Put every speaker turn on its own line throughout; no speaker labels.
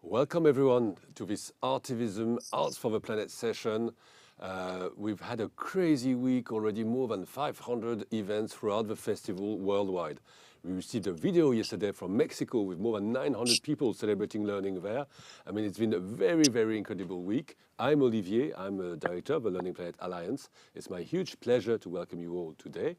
Welcome everyone to this Artivism Arts for the Planet session. We've had a crazy week already, more than 500 events throughout the festival worldwide. We received a video yesterday from Mexico with more than 900 people celebrating learning there. I mean, it's been a very, very incredible week. I'm Olivier, I'm a director of the Learning Planet Alliance. It's my huge pleasure to welcome you all today.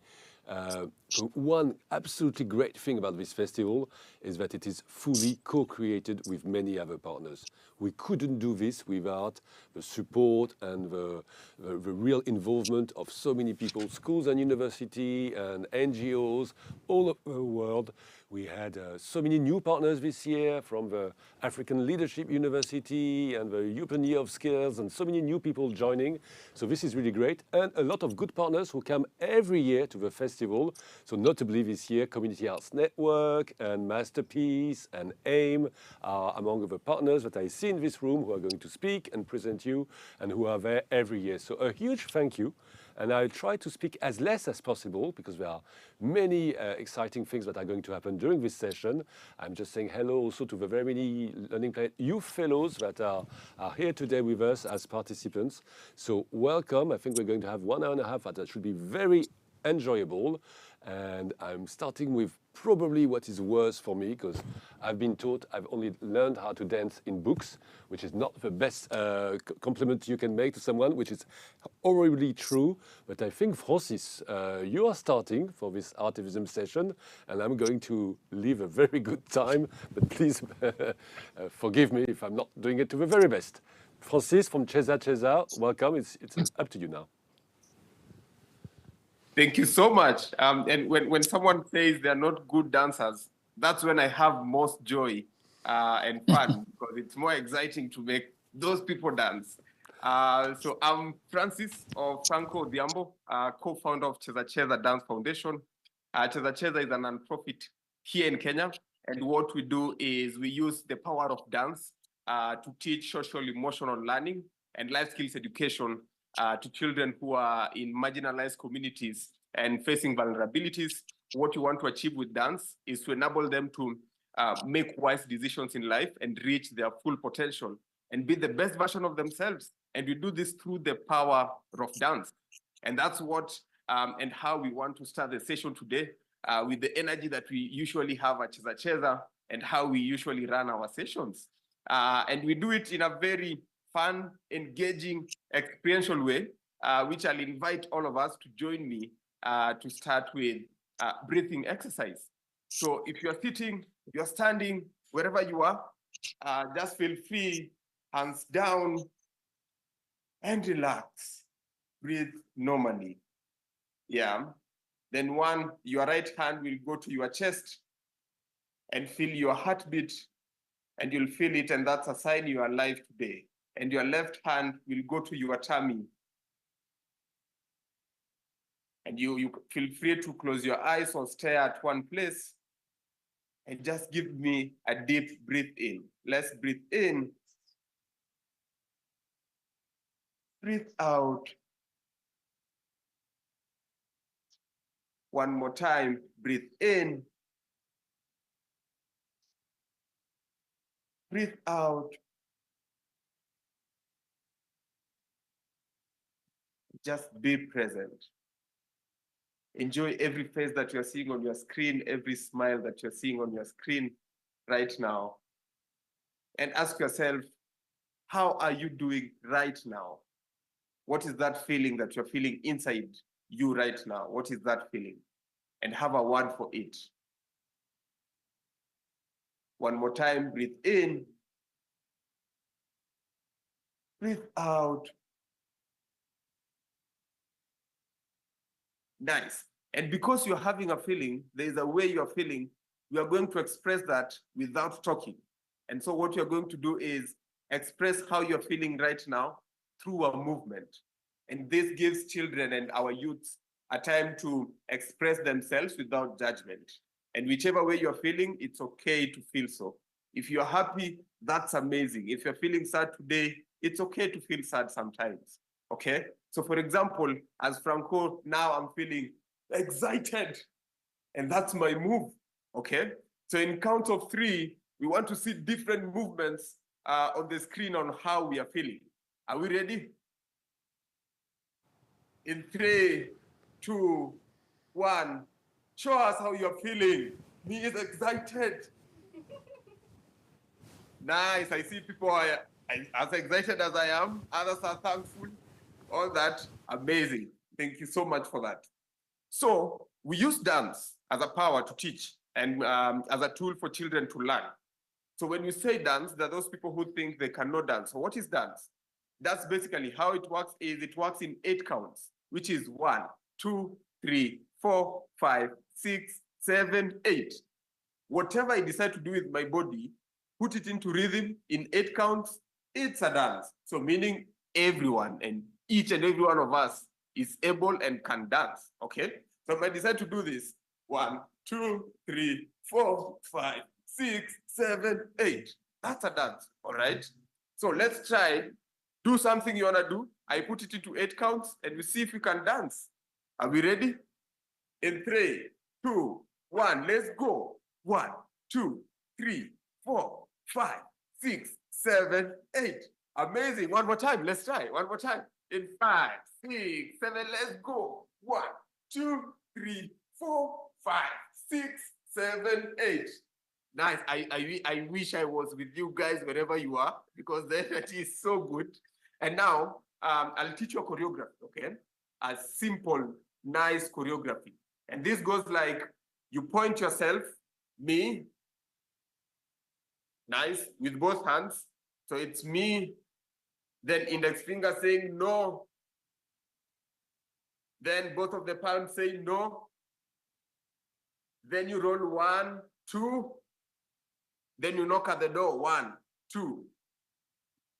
One absolutely great thing about this festival is that it is fully co-created with many other partners. We couldn't do this without the support and the real involvement of so many people, schools and universities and NGOs all over the world. We had so many new partners this year from the African Leadership University and the European Year of Skills, and so many new people joining. So this is really great. And a lot of good partners who come every year to the festival. So notably this year, Community Arts Network and Masterpiece and AIM are among the partners that I see in this room who are going to speak and present you and who are there every year. So a huge thank you. And I'll try to speak as less as possible because there are many exciting things that are going to happen during this session. I'm just saying hello also to the very many Learning Planet youth fellows that are here today with us as participants. So welcome. I think we're going to have 1 hour and a half that should be very enjoyable. And I'm starting with probably what is worse for me, because I've been taught I've only learned how to dance in books, which is not the best compliment you can make to someone, which is horribly true. But I think, Francis, you are starting for this Artivism session, and I'm going to leave a very good time, but please forgive me if I'm not doing it to the very best. Francis from Cesa, welcome. It's up to you now.
Thank you so much. And when someone says they're not good dancers, that's when I have most joy and fun because it's more exciting to make those people dance. So I'm Francis or Franco Diambo, co-founder of Cheza Dance Foundation. Cheza is a nonprofit here in Kenya. And what we do is we use the power of dance to teach social emotional learning and life skills education to children who are in marginalized communities and facing vulnerabilities. What you want to achieve with dance is to enable them to make wise decisions in life and reach their full potential and be the best version of themselves. And we do this through the power of dance. And that's what and how we want to start the session today with the energy that we usually have at Cheza and how we usually run our sessions. And we do it in a very fun, engaging, experiential way, which I'll invite all of us to join me to start with breathing exercise. So if you're sitting, you're standing, wherever you are, just feel free, hands down, and relax. Breathe normally. Yeah. Then your right hand will go to your chest and feel your heartbeat, and you'll feel it, and that's a sign you are alive today. And your left hand will go to your tummy. And you feel free to close your eyes or stare at one place and just give me a deep breath in. Let's breathe in. Breathe out. One more time, breathe in. Breathe out. Just be present. Enjoy every face that you're seeing on your screen, every smile that you're seeing on your screen right now. And ask yourself, how are you doing right now? What is that feeling that you're feeling inside you right now? What is that feeling? And have a word for it. One more time, breathe in. Breathe out. Nice. And because you're having a feeling, there's a way you're feeling, we are going to express that without talking. And so what you're going to do is express how you're feeling right now through a movement. And this gives children and our youths a time to express themselves without judgment. And whichever way you're feeling, it's okay to feel so. If you're happy, that's amazing. If you're feeling sad today, it's okay to feel sad sometimes, okay? So for example, as Franco, now I'm feeling excited, and that's my move, okay? So in count of 3, we want to see different movements on the screen on how we are feeling. Are we ready? In 3, 2, 1, show us how you're feeling. Me is excited. Nice, I see people are as excited as I am. Others are thankful. All that, amazing. Thank you so much for that. So we use dance as a power to teach and as a tool for children to learn. So when you say dance, there are those people who think they cannot dance. So what is dance? That's basically how it works. Is it works in 8 counts, which is 1, 2, 3, 4, 5, 6, 7, 8. Whatever I decide to do with my body, put it into rhythm in 8 counts, it's a dance. So meaning everyone and each and every one of us is able and can dance, okay? So if I decide to do this, 1, 2, 3, 4, 5, 6, 7, 8. That's a dance, all right? So let's try, do something you wanna do. I put it into 8 counts and we see if we can dance. Are we ready? In 3, 2, 1, let's go. 1, 2, 3, 4, 5, 6, 7, 8. Amazing. One more time. Let's try. One more time. In 5, 6, 7, let's go. 1, 2, 3, 4, 5, 6, 7, 8. Nice. I wish I was with you guys wherever you are because the energy is so good. And now I'll teach you a choreography, okay? A simple, nice choreography. And this goes like you point yourself, me, nice, with both hands. So it's me, then index finger saying no. Then both of the palms say no. Then you roll 1, 2. Then you knock at the door, 1, 2.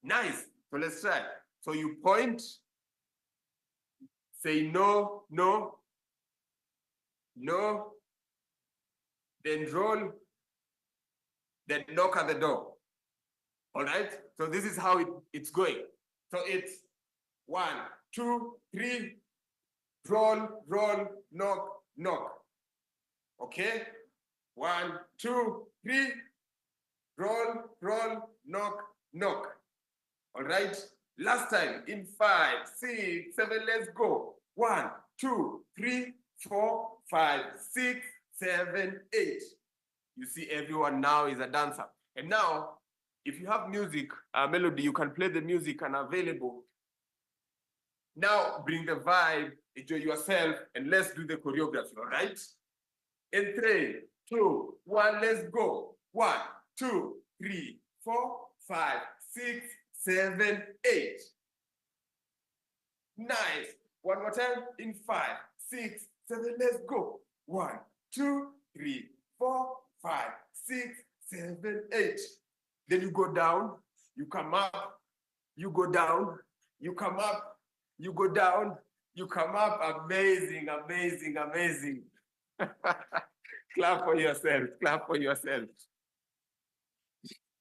Nice. So let's try. So you point, say no, no, no. Then roll, then knock at the door. All right? So this is how it's going. So it's 1, 2, 3, roll, roll, knock, knock. Okay? 1, 2, 3, roll, roll, knock, knock. All right? Last time in 5, 6, 7, let's go. 1, 2, 3, 4, 5, 6, 7, 8. You see, everyone now is a dancer. And now, if you have music, melody, you can play the music and available. Now, bring the vibe, enjoy yourself, and let's do the choreography, all right? In 3, 2, 1, let's go. 1, 2, 3, 4, 5, 6, 7, 8. Nice. One more time. In 5, 6, 7, let's go. 1, 2, 3, 4, 5, 6, 7, 8. Then you go down, you come up, you go down, you come up, you go down, you come up. Amazing, amazing, amazing. Clap for yourself, clap for yourself.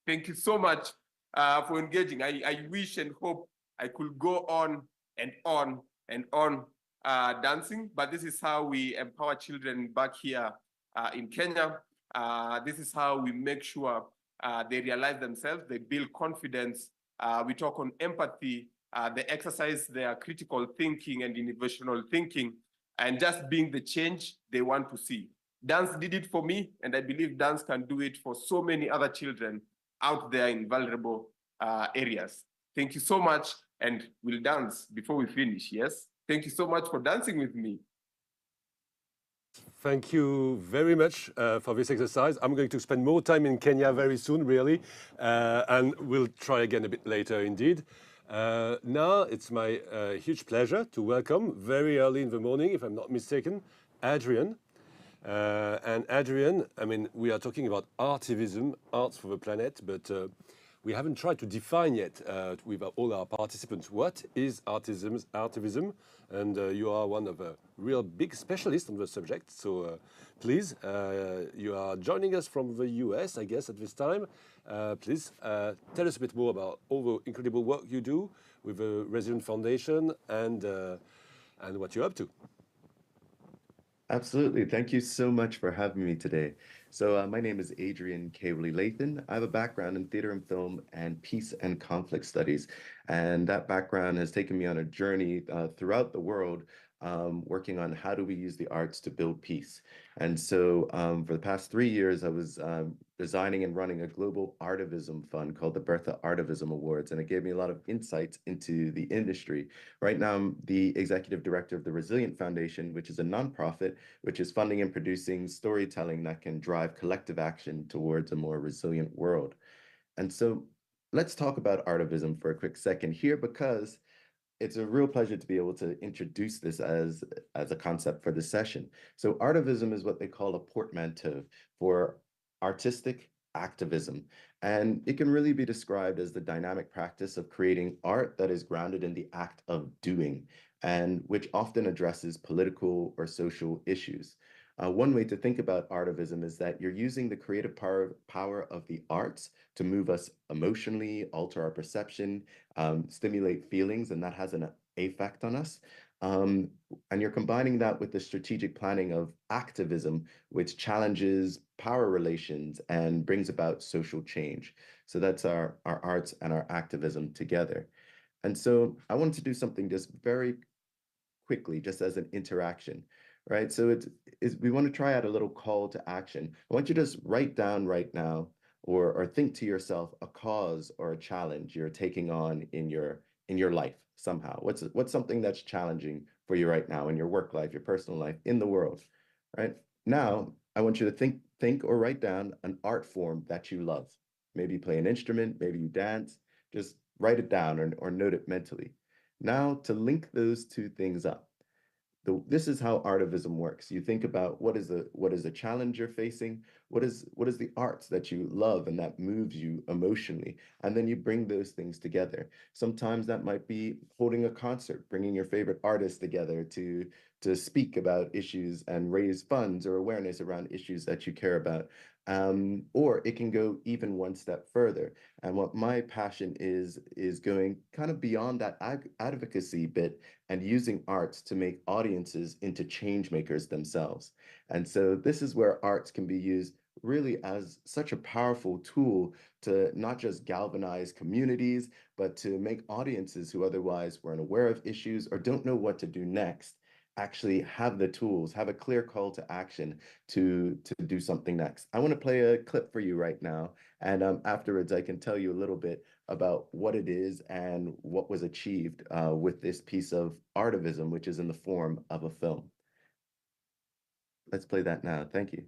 Thank you so much for engaging. I wish and hope I could go on and on and on dancing, but this is how we empower children back here in Kenya. This is how we make sure they realize themselves, they build confidence. We talk on empathy, they exercise their critical thinking and innovational thinking, and just being the change they want to see. Dance did it for me, and I believe dance can do it for so many other children out there in vulnerable areas. Thank you so much, and we'll dance before we finish, yes? Thank you so much for dancing with me.
Thank you very much for this exercise. I'm going to spend more time in Kenya very soon, really, and we'll try again a bit later indeed. Now it's my huge pleasure to welcome, very early in the morning, if I'm not mistaken, Adrian. And Adrian, I mean, we are talking about artivism, arts for the planet, but we haven't tried to define yet with all our participants what is artivism, and you are one of the real big specialists on the subject. So please, you are joining us from the US, I guess, at this time. Please tell us a bit more about all the incredible work you do with the Resilient Foundation and what you're up to.
Absolutely. Thank you so much for having me today. So my name is Adrian Kawley Lathan. I have a background in theater and film and peace and conflict studies. And that background has taken me on a journey throughout the world, working on how do we use the arts to build peace. And so for the past 3 years, I was designing and running a global artivism fund called the Bertha Artivism Awards. And it gave me a lot of insights into the industry. Right now, I'm the executive director of the Resilient Foundation, which is a nonprofit which is funding and producing storytelling that can drive collective action towards a more resilient world. And so let's talk about artivism for a quick second here, because it's a real pleasure to be able to introduce this as a concept for this session. So artivism is what they call a portmanteau for artistic activism. And it can really be described as the dynamic practice of creating art that is grounded in the act of doing, and which often addresses political or social issues. One way to think about artivism is that you're using the creative power of the arts to move us emotionally, alter our perception, stimulate feelings, and that has an effect on us. Um, and you're combining that with the strategic planning of activism, which challenges power relations and brings about social change. So that's our arts and our activism together. And so I wanted to do something just very quickly, just as an interaction, right? So we want to try out a little call to action. I want you to just write down right now, or think to yourself a cause or a challenge you're taking on in your life somehow. What's something that's challenging for you right now in your work life, your personal life, in the world, right? Now, I want you to think or write down an art form that you love. Maybe you play an instrument, maybe you dance. Just write it down or note it mentally. Now, to link those two things up, this is how artivism works. You think about what is the challenge you're facing, what is the arts that you love and that moves you emotionally, and then you bring those things together. Sometimes that might be holding a concert, bringing your favorite artists together to speak about issues and raise funds or awareness around issues that you care about. Or it can go even one step further. And what my passion is going kind of beyond that advocacy bit and using arts to make audiences into change makers themselves. And so this is where arts can be used really as such a powerful tool to not just galvanize communities, but to make audiences who otherwise weren't aware of issues or don't know what to do next actually have the tools, have a clear call to action to do something next. I want to play a clip for you right now, and afterwards I can tell you a little bit about what it is and what was achieved with this piece of artivism, which is in the form of a film. Let's play that now. Thank you.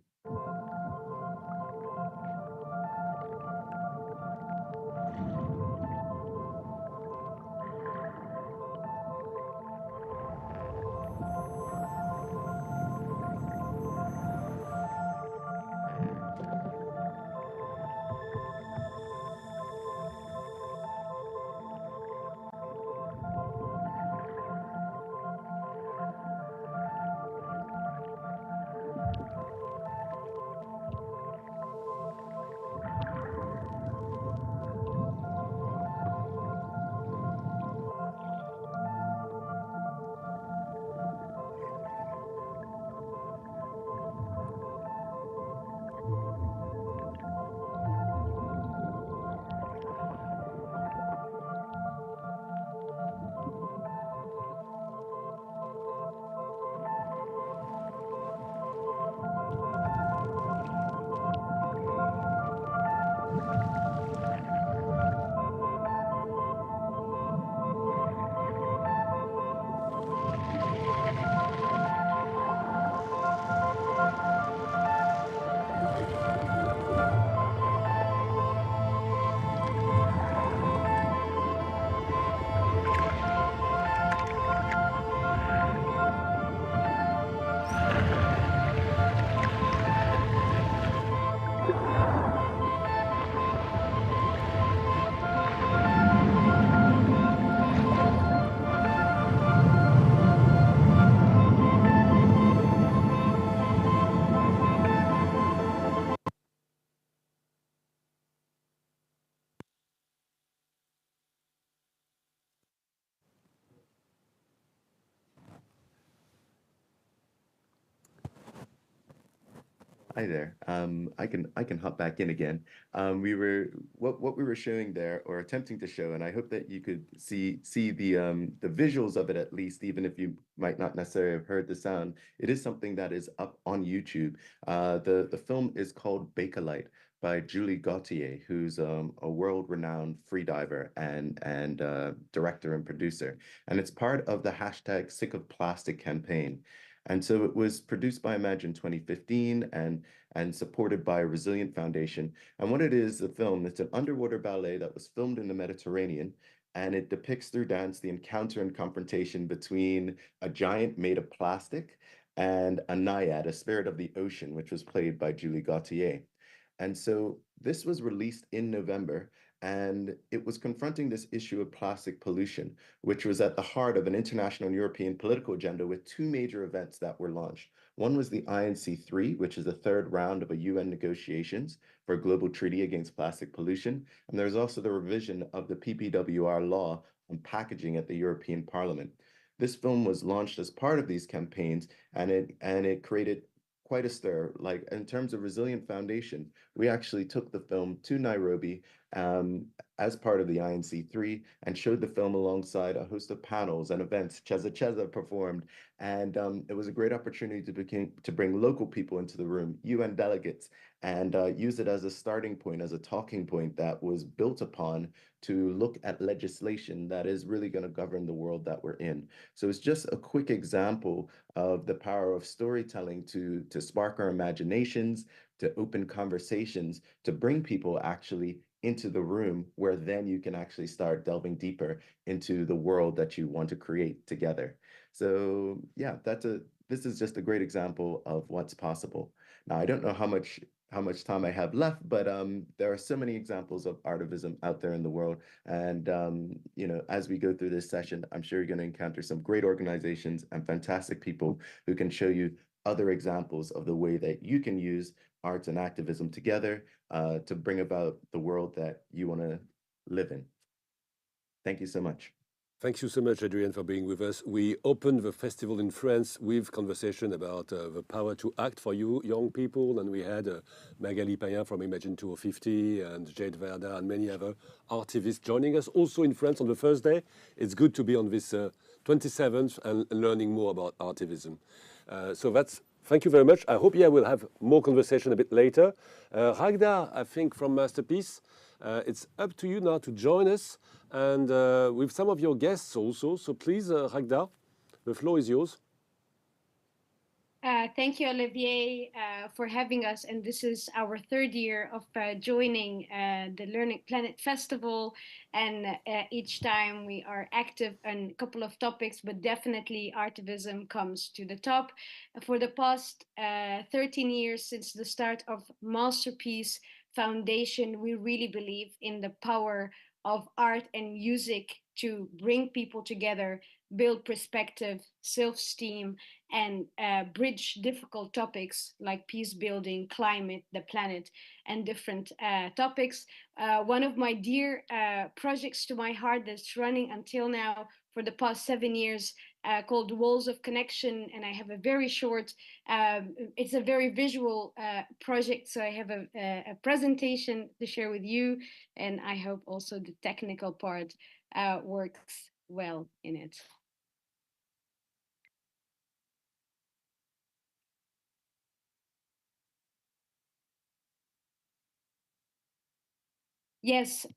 Hi there. I can hop back in again. What we were showing there, or attempting to show, and I hope that you could see the visuals of it at least, even if you might not necessarily have heard the sound. It is something that is up on YouTube. The film is called Bakelite by Julie Gauthier, who's a world-renowned freediver and director and producer, and it's part of the hashtag Sick of Plastic campaign. And so it was produced by Imagine 2015 and supported by Resilient Foundation. And what it is, the film, it's an underwater ballet that was filmed in the Mediterranean, and it depicts through dance the encounter and confrontation between a giant made of plastic and a naiad, a spirit of the ocean, which was played by Julie Gauthier. And so this was released in November, and it was confronting this issue of plastic pollution, which was at the heart of an international and European political agenda with two major events that were launched. One was the INC3, which is the third round of a UN negotiations for a global treaty against plastic pollution. And there's also the revision of the PPWR law on packaging at the European Parliament. This film was launched as part of these campaigns, and it created quite a stir. Like in terms of Resilient Foundation, we actually took the film to Nairobi um, as part of the INC3 and showed the film alongside a host of panels and events. Cheza Cheza performed, and it was a great opportunity to bring local people into the room, UN delegates, and use it as a starting point, as a talking point that was built upon to look at legislation that is really going to govern the world that we're in. So it's just a quick example of the power of storytelling to spark our imaginations, to open conversations, to bring people actually into the room where then you can actually start delving deeper into the world that you want to create together. So yeah, this is just a great example of what's possible. Now, I don't know how much time I have left, but there are so many examples of artivism out there in the world. And as we go through this session, I'm sure you're going to encounter some great organizations and fantastic people who can show you other examples of the way that you can use arts and activism together to bring about the world that you want to live in. Thank you so much.
Thank you so much, Adrian, for being with us. We opened the festival in France with conversation about the power to act for you young people, and we had Magali Payen from Imagine 2050 and Jade Verda and many other artivists joining us also in France on the first day. It's good to be on this 27th and learning more about artivism. Thank you very much. I hope we'll have more conversation a bit later. Ragda, I think from Masterpiece, it's up to you now to join us and with some of your guests also. So please, Ragda, the floor is yours.
Thank you, Olivier, for having us. And this is our third year of joining the Learning Planet Festival. And each time we are active on a couple of topics, but definitely Artivism comes to the top. For the past 13 years since the start of Masterpiece Foundation, we really believe in the power of art and music to bring people together, build perspective, self-esteem, and bridge difficult topics like peace building, climate, the planet, and different topics. One of my dear projects to my heart that's running until now for the past 7 years called Walls of Connection. And I have a very short, it's a very visual project. So I have a presentation to share with you. And I hope also the technical part works well in it. Yes,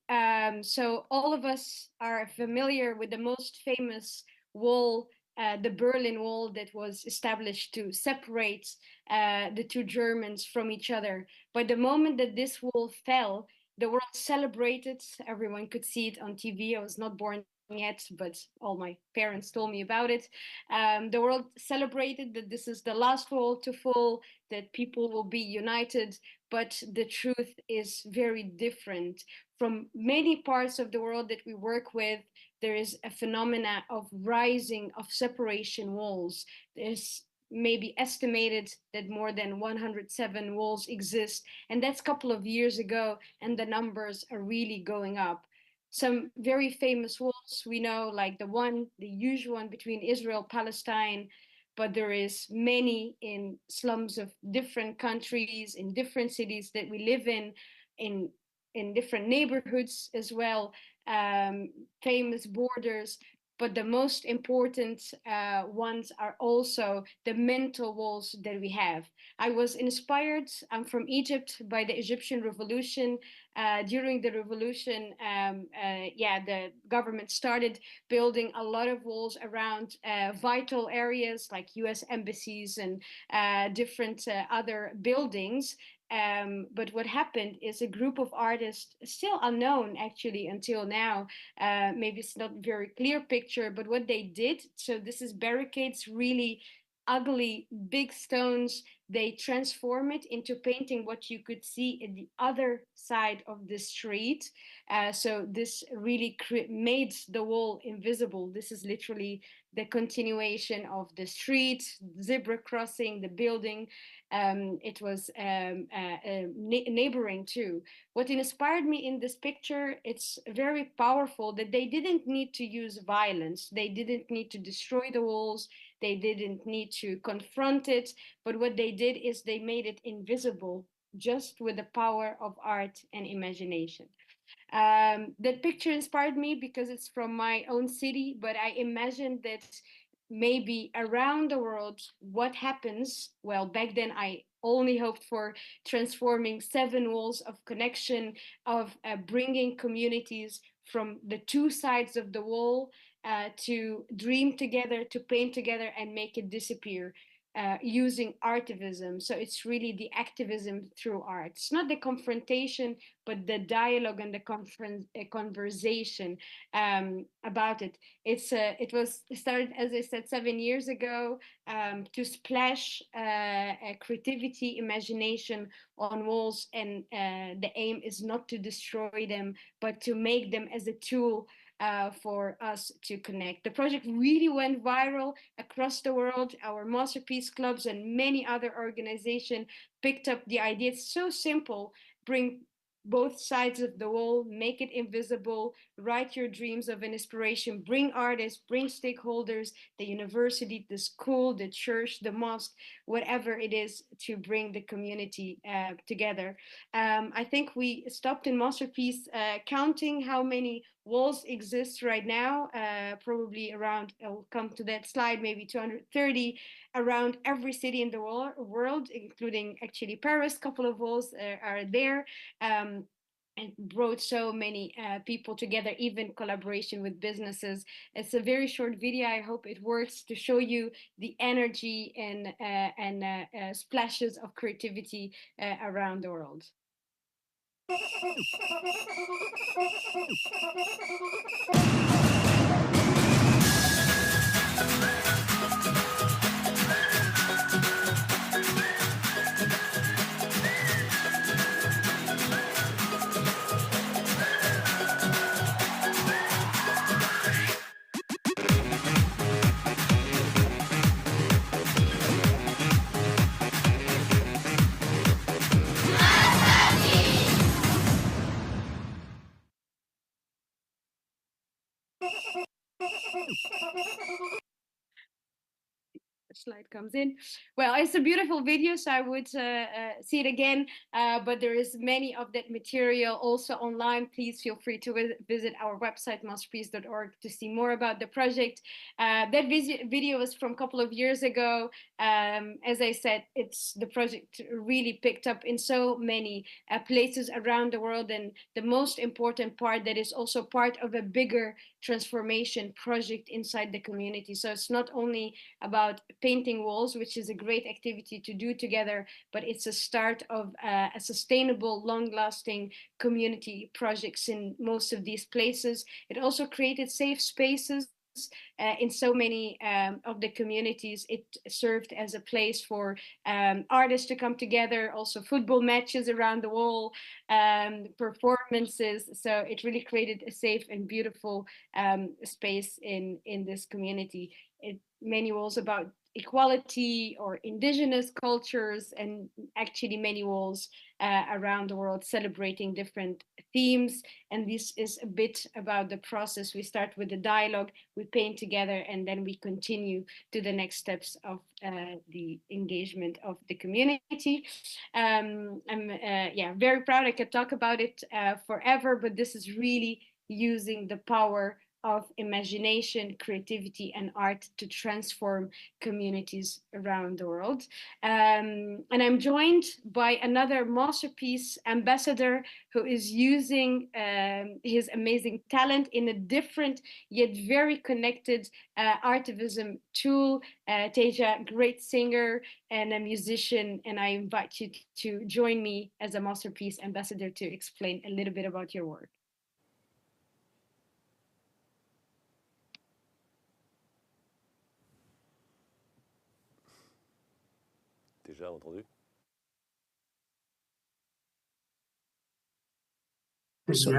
so all of us are familiar with the most famous wall, the Berlin Wall, that was established to separate the two Germans from each other. But the moment that this wall fell, the world celebrated. Everyone could see it on TV. I was not born yet, but all my parents told me about it. The world celebrated that this is the last wall to fall, that people will be united, but the truth is very different. From many parts of the world that we work with, there is a phenomena of rising of separation walls. There's maybe estimated that more than 107 walls exist, and that's a couple of years ago, and the numbers are really going up. Some very famous walls we know, like the usual one between Israel, Palestine, but there is many in slums of different countries, in different cities that we live in in different neighborhoods as well, famous borders. But the most important ones are also the mental walls that we have. I was inspired, I'm from Egypt, by the Egyptian revolution. During the revolution, the government started building a lot of walls around vital areas like US embassies and different other buildings. But what happened is a group of artists, still unknown actually until now, maybe it's not a very clear picture, but what they did, so this is barricades, really ugly big stones. They transform it into painting what you could see in the other side of the street. So this really made the wall invisible. This is literally the continuation of the street, zebra crossing, the building. It was neighboring too. What inspired me in this picture, it's very powerful that they didn't need to use violence. They didn't need to destroy the walls. They didn't need to confront it. But what they did is they made it invisible just with the power of art and imagination. That picture inspired me because it's from my own city, but I imagined that maybe around the world, what happens? Well, back then I only hoped for transforming 7 walls of connection, of bringing communities from the two sides of the wall to dream together, to paint together, and make it disappear. Using artivism. So it's really the activism through art. It's not the confrontation, but the dialogue and the conversation about it. It was started, as I said, 7 years ago, to splash creativity, imagination on walls, and the aim is not to destroy them, but to make them as a tool for us to connect. The project really went viral across the world. Our masterpiece clubs and many other organizations picked up the idea. It's so simple. Bring both sides of the wall, make it invisible, write your dreams of an inspiration, bring artists, bring stakeholders, the university, the school, the church, the mosque, whatever it is, to bring the community together. I think we stopped in Masterpiece counting how many walls exist right now, probably around, I'll come to that slide, maybe 230 around every city in the world, including actually Paris. A couple of walls are there. And brought so many people together, even collaboration with businesses. It's a very short video. I hope it works to show you the energy and splashes of creativity around the world. Slide comes in. Well, it's a beautiful video, so I would see it again, but there is many of that material also online. Please feel free to visit our website, masterpiece.org, to see more about the project. That video was from a couple of years ago. As I said, the project really picked up in so many places around the world, and the most important part, that is also part of a bigger transformation project inside the community. So it's not only about painting walls, which is a great activity to do together, but it's a start of a sustainable, long-lasting community projects in most of these places. It also created safe spaces in so many of the communities. It served as a place for artists to come together, also football matches around the wall, performances. So it really created a safe and beautiful space in this community. Many walls about equality or indigenous cultures, and actually many walls around the world celebrating different themes. And this is a bit about the process. We start with the dialogue, we paint together, and then we continue to the next steps of the engagement of the community. I'm very proud. I could talk about it forever, but this is really using the power of imagination, creativity, and art to transform communities around the world. And I'm joined by another masterpiece ambassador who is using his amazing talent in a different yet very connected artivism tool. Teja, great singer and a musician, and I invite you to join me as a masterpiece ambassador to explain a little bit about your work.
Déjà entendu?
So,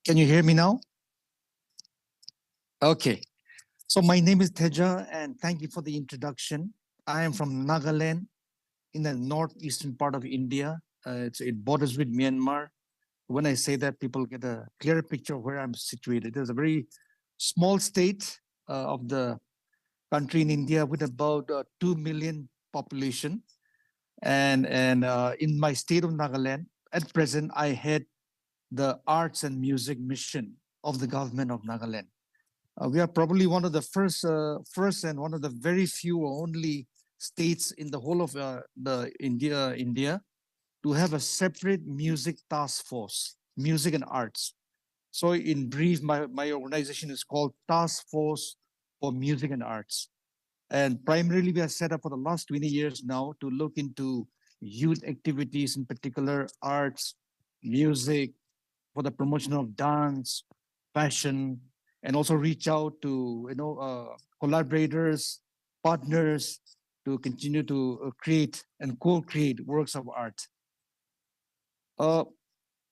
can you hear me now? Okay. So my name is Teja, and thank you for the introduction. I am from Nagaland in the northeastern part of India. It borders with Myanmar. When I say that, people get a clearer picture of where I'm situated. There's a very small state of the country in India with about 2 million population. And in my state of Nagaland, at present, I head the arts and music mission of the government of Nagaland. We are probably one of the first and one of the very few or only states in the whole of the India to have a separate music task force, music and arts. So in brief, my organization is called Task Force for Music and Arts. And primarily we are set up for the last 20 years now to look into youth activities, in particular arts, music, for the promotion of dance, fashion, and also reach out to collaborators, partners to continue to create and co-create works of art.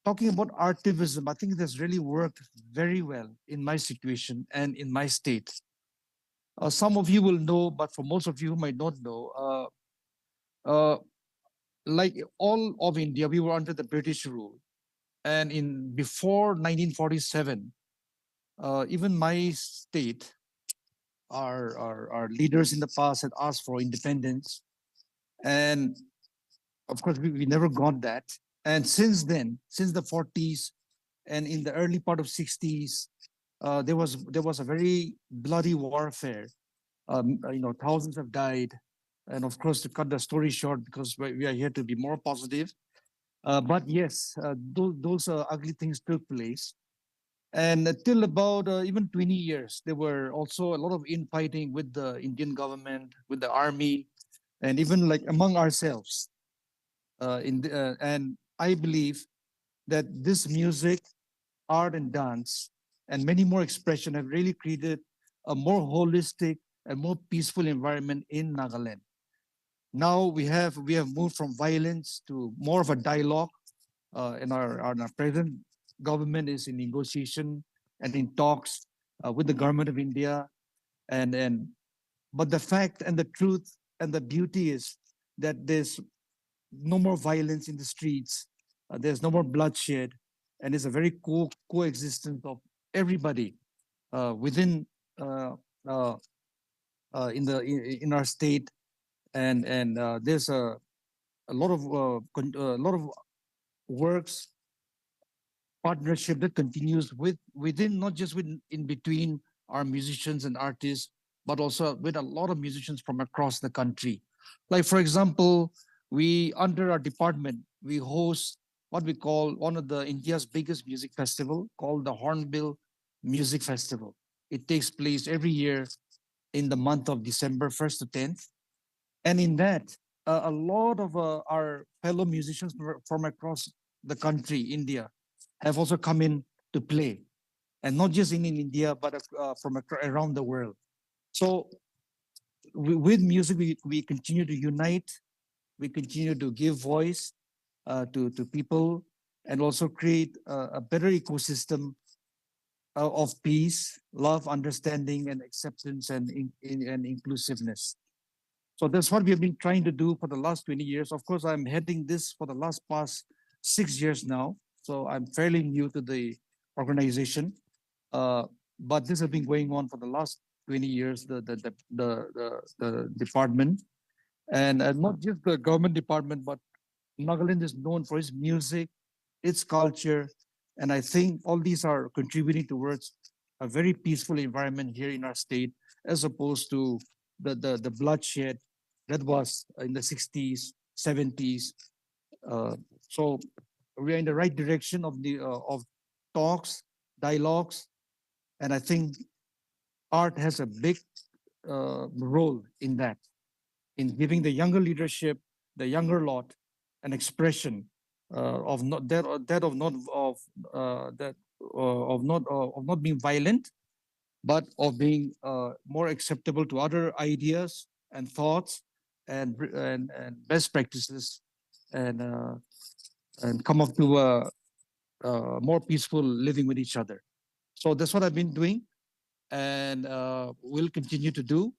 Talking about artivism, I think it has really worked very well in my situation and in my state. Some of you will know, but for most of you who might not know, like all of India, we were under the British rule. And before 1947, even my state, our leaders in the past had asked for independence. And of course, we never got that. And since then, since the 40s and in the early part of 60s, there was a very bloody warfare. Thousands have died. And of course, to cut the story short, because we are here to be more positive. But yes, those ugly things took place. And till about even 20 years, there were also a lot of infighting with the Indian government, with the army, and even like among ourselves. And I believe that this music, art, and dance, and many more expression have really created a more holistic and more peaceful environment in Nagaland. Now we have moved from violence to more of a dialogue. And our present government is in negotiation and in talks with the government of India. But the fact and the truth and the beauty is that there's no more violence in the streets. There's no more bloodshed, and it's a very coexistence of everybody within in our state, and there's a lot of works partnership that continues within, not just in between our musicians and artists, but also with a lot of musicians from across the country. Like for example, we under our department we host what we call one of the India's biggest music festival called the Hornbill Music Festival. It takes place every year in the month of December 1st to 10th. And in that, a lot of our fellow musicians from across the country, India, have also come in to play. And not just in India, but from around the world. So with music, we continue to unite, we continue to give voice to people, and also create a better ecosystem of peace, love, understanding, and acceptance and inclusiveness. So that's what we have been trying to do for the last 20 years. Of course, I'm heading this for the past 6 years now. So I'm fairly new to the organization. Uh, but this has been going on for the last 20 years, the department. And not just the government department, but Nagaland is known for its music, its culture. And I think all these are contributing towards a very peaceful environment here in our state, as opposed to the bloodshed that was in the 60s, 70s. So we are in the right direction of talks, dialogues, and I think art has a big role in that, in giving the younger leadership, the younger lot, an expression of not that of not of that of not being violent, but of being more acceptable to other ideas and thoughts and best practices, and come up to more peaceful living with each other. So that's what I've been doing, and will continue to do.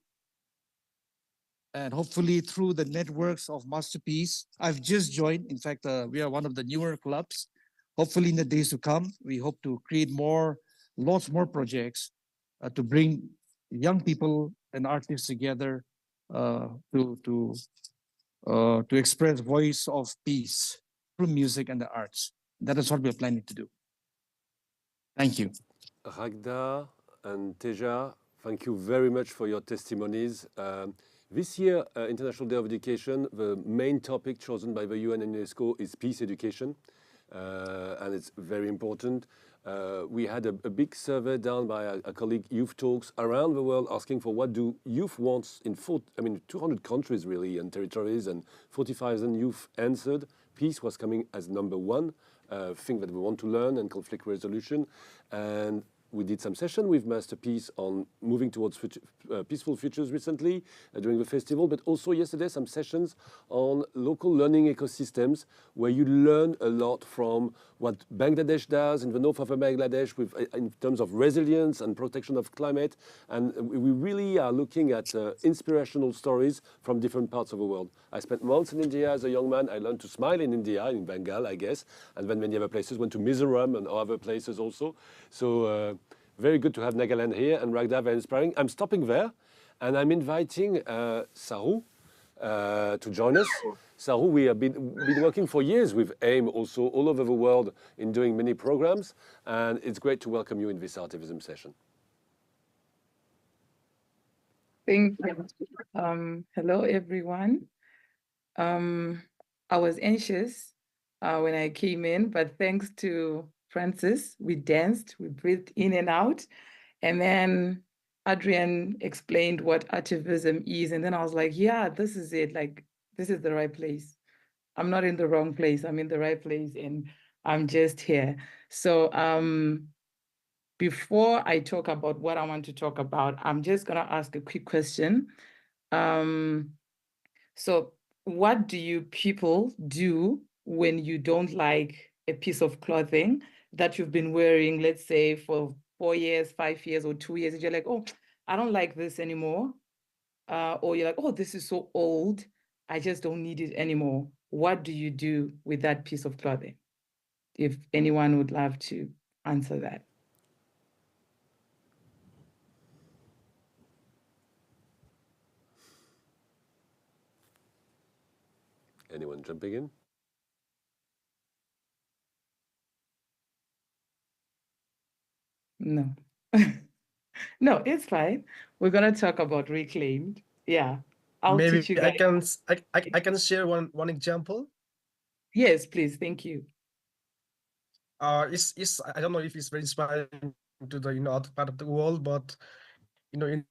And hopefully through the networks of Masterpiece, I've just joined. In fact, we are one of the newer clubs. Hopefully in the days to come, we hope to create lots more projects to bring young people and artists together uh, to to to express voice of peace through music and the arts. That is what we're planning to do. Thank you.
Ragda and Teja, thank you very much for your testimonies. This year, International Day of Education, the main topic chosen by the UN and UNESCO is peace education, and it's very important. We had a big survey done by a colleague, Youth Talks, around the world, asking for what do youth want in 200 countries really and territories, and 40,000 youth answered. Peace was coming as number one thing that we want to learn, and conflict resolution. And we did some session with Masterpiece on moving towards peaceful futures recently during the festival, but also yesterday some sessions on local learning ecosystems where you learn a lot from what Bangladesh does in the north of Bangladesh with, in terms of resilience and protection of climate. And we really are looking at inspirational stories from different parts of the world. I spent months in India as a young man. I learned to smile in India, in Bengal, I guess, and then many other places, went to Mizoram and other places also. So very good to have Nagaland here, and Ragda, very inspiring. I'm stopping there, and I'm inviting Saru to join us. Saru, we have been working for years with AIM also all over the world in doing many programs, and it's great to welcome you in this Artivism session.
Thank you. Hello, everyone. I was anxious when I came in, but thanks to Francis, we danced, we breathed in and out. And then Adrian explained what Artivism is. And then I was like, yeah, this is it. Like, this is the right place. I'm not in the wrong place. I'm in the right place, and I'm just here. So before I talk about what I want to talk about, I'm just going to ask a quick question. So what do you people do when you don't like a piece of clothing that you've been wearing, let's say for 4 years, 5 years, or 2 years, and you're like, oh, I don't like this anymore. Or you're like, oh, this is so old, I just don't need it anymore. What do you do with that piece of clothing? If anyone would love to answer that.
Anyone jumping in?
No. No, it's fine. We're gonna talk about reclaimed. Yeah. I'll
Maybe
teach you guys.
I can share one example.
Yes, please. Thank you.
It's I don't know if it's very inspiring to the other part of the world, but in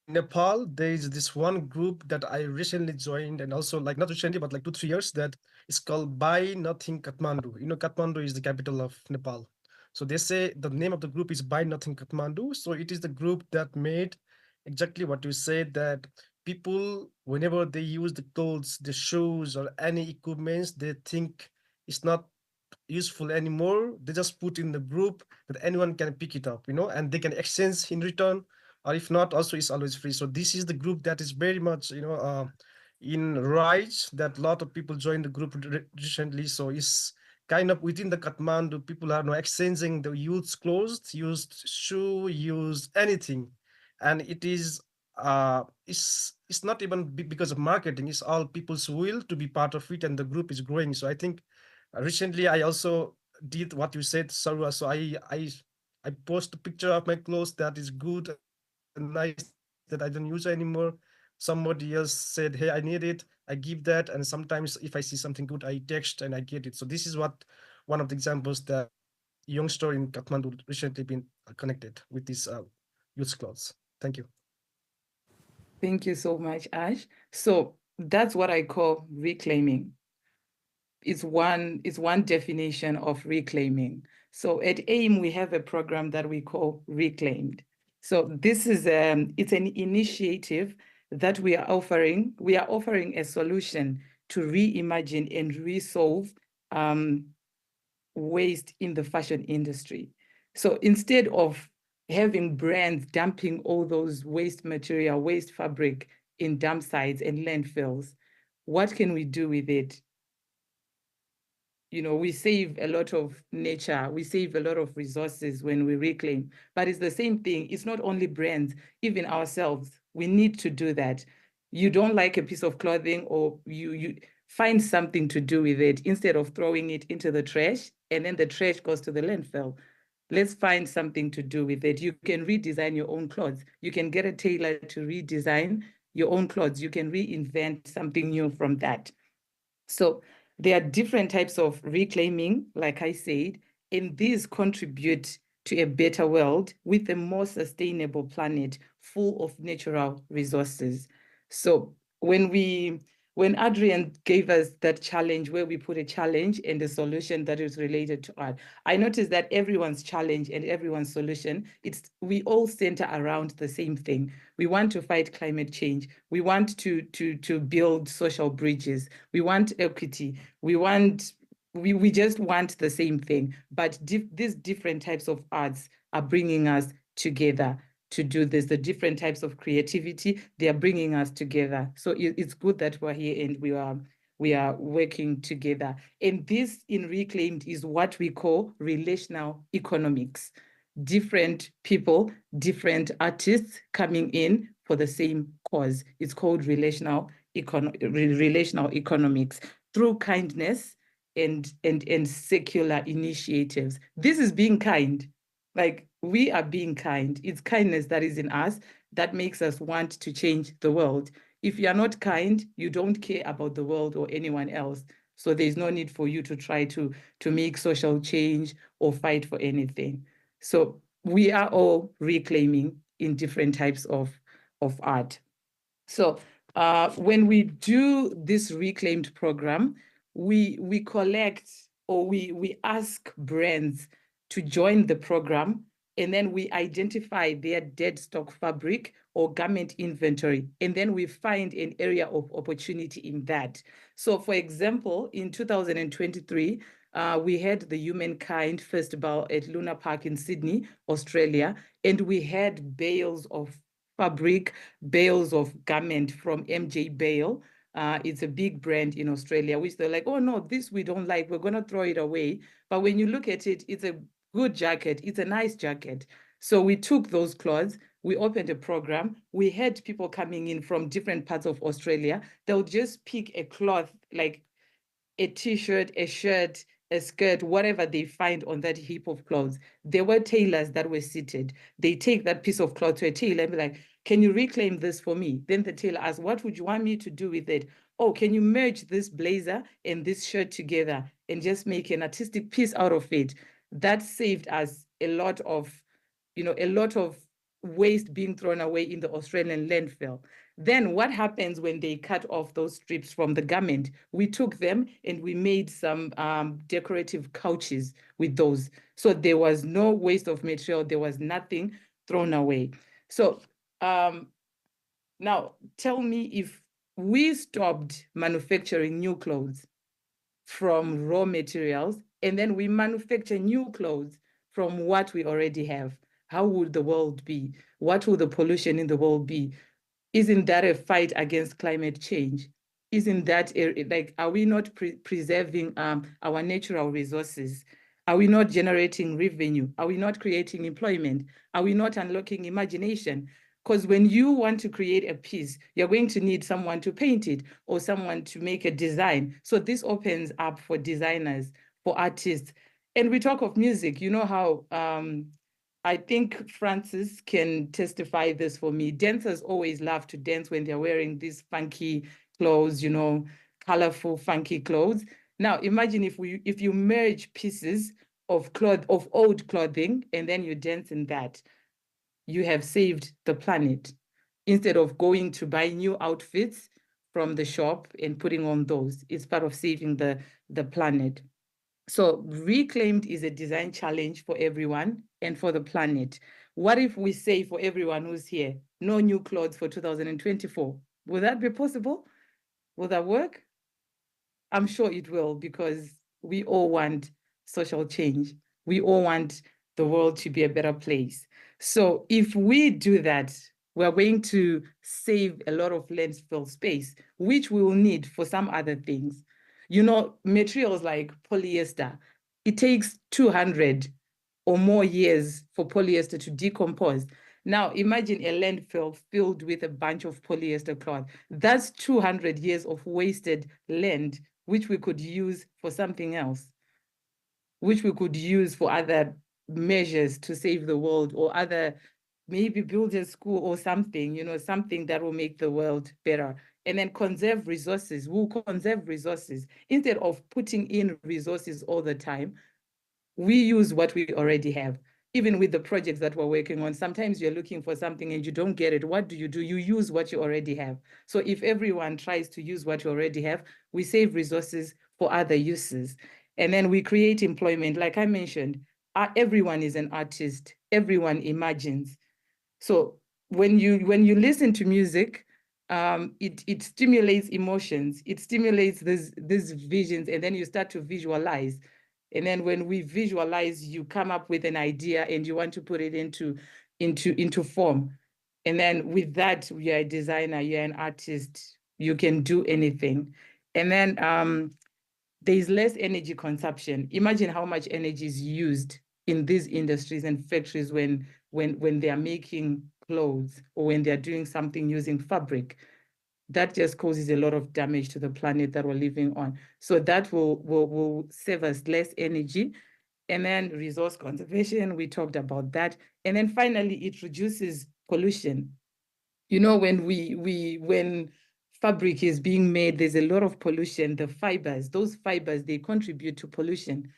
Nepal there is this one group that I recently joined, and also like not recently but like 2-3 years, that is called Buy Nothing Kathmandu. Kathmandu is the capital of Nepal. So they say the name of the group is Buy Nothing Kathmandu. So it is the group that made exactly what you said, that people, whenever they use the clothes, the shoes, or any equipments, they think it's not useful anymore. They just put in the group that anyone can pick it up, and they can exchange in return, or if not, also it's always free. So this is the group that is very much, in rise, that a lot of people joined the group recently. So it's kind of within the Kathmandu, people are now exchanging the used clothes, used shoe, used anything. And it is, it's not even because of marketing, it's all people's will to be part of it, and the group is growing. So I think recently I also did what you said, Sarwa. So I post a picture of my clothes that is good and nice that I don't use anymore. Somebody else said, hey, I need it. I give that. And sometimes if I see something good, I text and I get it. So this is one of the examples that youngster in Kathmandu recently been connected with these youth clothes. Thank you.
Thank you so much, Ash. So that's what I call reclaiming. It's one definition of reclaiming. So at AIM, we have a program that we call Reclaimed. So this is it's an initiative that we are offering. We are offering a solution to reimagine and resolve waste in the fashion industry. So instead of having brands dumping all those waste material, waste fabric in dump sites and landfills, what can we do with it? We save a lot of nature, we save a lot of resources when we reclaim, but it's the same thing. It's not only brands, even ourselves, we need to do that. You don't like a piece of clothing, or you find something to do with it instead of throwing it into the trash and then the trash goes to the landfill. Let's find something to do with it. You can redesign your own clothes. You can get a tailor to redesign your own clothes. You can reinvent something new from that. So there are different types of reclaiming, like I said, and these contribute to a better world with a more sustainable planet full of natural resources. So when Adrian gave us that challenge, where we put a challenge and a solution that is related to art, I noticed that everyone's challenge and everyone's solution, we all center around the same thing. We want to fight climate change. We want to build social bridges. We want equity. We just want the same thing. But these different types of arts are bringing us together to do this. The different types of creativity, they are bringing us together. So it's good that we're here and we are working together. And this in Reclaimed is what we call relational economics. Different people, different artists coming in for the same cause. It's called relational economics through kindness and secular initiatives. This is being kind. Like, we are being kind. It's kindness that is in us that makes us want to change the world. If you're not kind, you don't care about the world or anyone else. So there's no need for you to try to make social change or fight for anything. So we are all reclaiming in different types of art. So when we do this Reclaimed program, we collect, or we ask brands to join the program, and then we identify their dead stock fabric or garment inventory, and then we find an area of opportunity in that. So for example, in 2023, we had the Humankind Festival at Luna Park in Sydney, Australia, and we had bales of fabric, bales of garment from MJ Bale. It's a big brand in Australia, which they're like, oh no, this we don't like, we're gonna throw it away. But when you look at it, it's a good jacket, it's a nice jacket. So we took those clothes, we opened a program, we had people coming in from different parts of Australia. They'll just pick a cloth, like a t-shirt, a shirt, a skirt, whatever they find on that heap of clothes. There were tailors that were seated. They take that piece of cloth to a tailor and be like, can you reclaim this for me? Then the tailor asks, what would you want me to do with it? Oh, can you merge this blazer and this shirt together and just make an artistic piece out of it? That saved us a lot of waste being thrown away in the Australian landfill. Then what happens when they cut off those strips from the garment? We took them and we made some decorative couches with those. So there was no waste of material. There was nothing thrown away. So now tell me, if we stopped manufacturing new clothes from raw materials and then we manufacture new clothes from what we already have, how would the world be? What will the pollution in the world be? Isn't that a fight against climate change? Isn't that like, are we not preserving our natural resources? Are we not generating revenue? Are we not creating employment? Are we not unlocking imagination? Because when you want to create a piece, you're going to need someone to paint it or someone to make a design. So this opens up for designers, for artists. And we talk of music, you know how I think Francis can testify this for me. Dancers always love to dance when they're wearing these funky clothes, you know, colorful, funky clothes. Now, imagine if you merge pieces of old clothing and then you dance in that, you have saved the planet. Instead of going to buy new outfits from the shop and putting on those, it's part of saving the planet. So Reclaimed is a design challenge for everyone and for the planet. What if we say for everyone who's here, no new clothes for 2024? Will that be possible? Will that work? I'm sure it will, because we all want social change. We all want the world to be a better place. So if we do that, we're going to save a lot of landfill space, which we will need for some other things. You know, materials like polyester, it takes 200 or more years for polyester to decompose. Now, imagine a landfill filled with a bunch of polyester cloth. That's 200 years of wasted land, which we could use for something else, which we could use for other measures to save the world, or other, maybe build a school or something, you know, something that will make the world better. And then conserve resources. We'll conserve resources. Instead of putting in resources all the time, we use what we already have. Even with the projects that we're working on, sometimes you're looking for something and you don't get it. What do? You use what you already have. So if everyone tries to use what you already have, we save resources for other uses. And then we create employment. Like I mentioned, everyone is an artist. Everyone imagines. So when you listen to music, it stimulates emotions. It stimulates these visions, and then you start to visualize. And then when we visualize, you come up with an idea and you want to put it into form. And then with that, you're a designer, you're an artist, you can do anything. And then there's less energy consumption. Imagine how much energy is used in these industries and factories when they are making clothes or when they're doing something using fabric. That just causes a lot of damage to the planet that we're living on. So that will save us less energy. And then resource conservation, we talked about that. And then finally, it reduces pollution. You know, when fabric is being made, there's a lot of pollution. The fibers, those fibers, they contribute to pollution.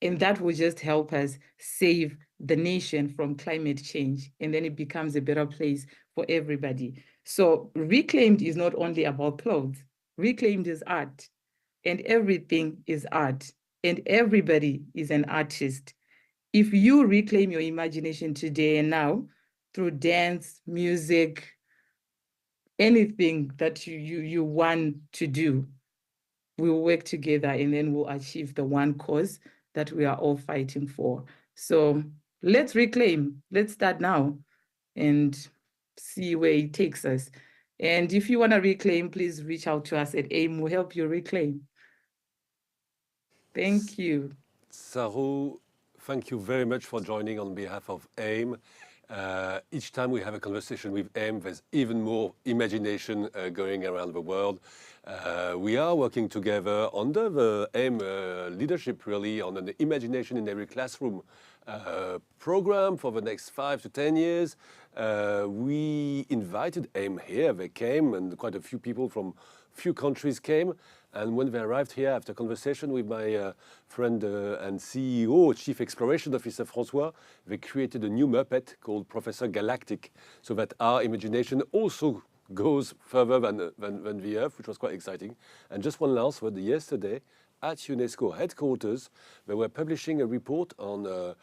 And that will just help us save the nation from climate change. And then it becomes a better place for everybody. So Reclaimed is not only about clothes. Reclaimed is art. And everything is art. And everybody is an artist. If you reclaim your imagination today and now through dance, music, anything that you want to do, we'll work together and then we'll achieve the one cause that we are all fighting for. So let's reclaim. Let's start now and see where it takes us. And if you want to reclaim, please reach out to us at AIM. We'll help you reclaim. Thank you.
Saru, thank you very much for joining on behalf of AIM. Each time we have a conversation with AIM, there's even more imagination going around the world. We are working together under the AIM leadership, really, on an Imagination in Every Classroom program for the next 5 to 10 years. We invited AIM here. They came, and quite a few people from few countries came. And when they arrived here, after conversation with my friend and CEO, Chief Exploration Officer François, they created a new Muppet called Professor Galactic, so that our imagination also goes further than the Earth, which was quite exciting. And just one last word, yesterday, at UNESCO headquarters. They were publishing a report on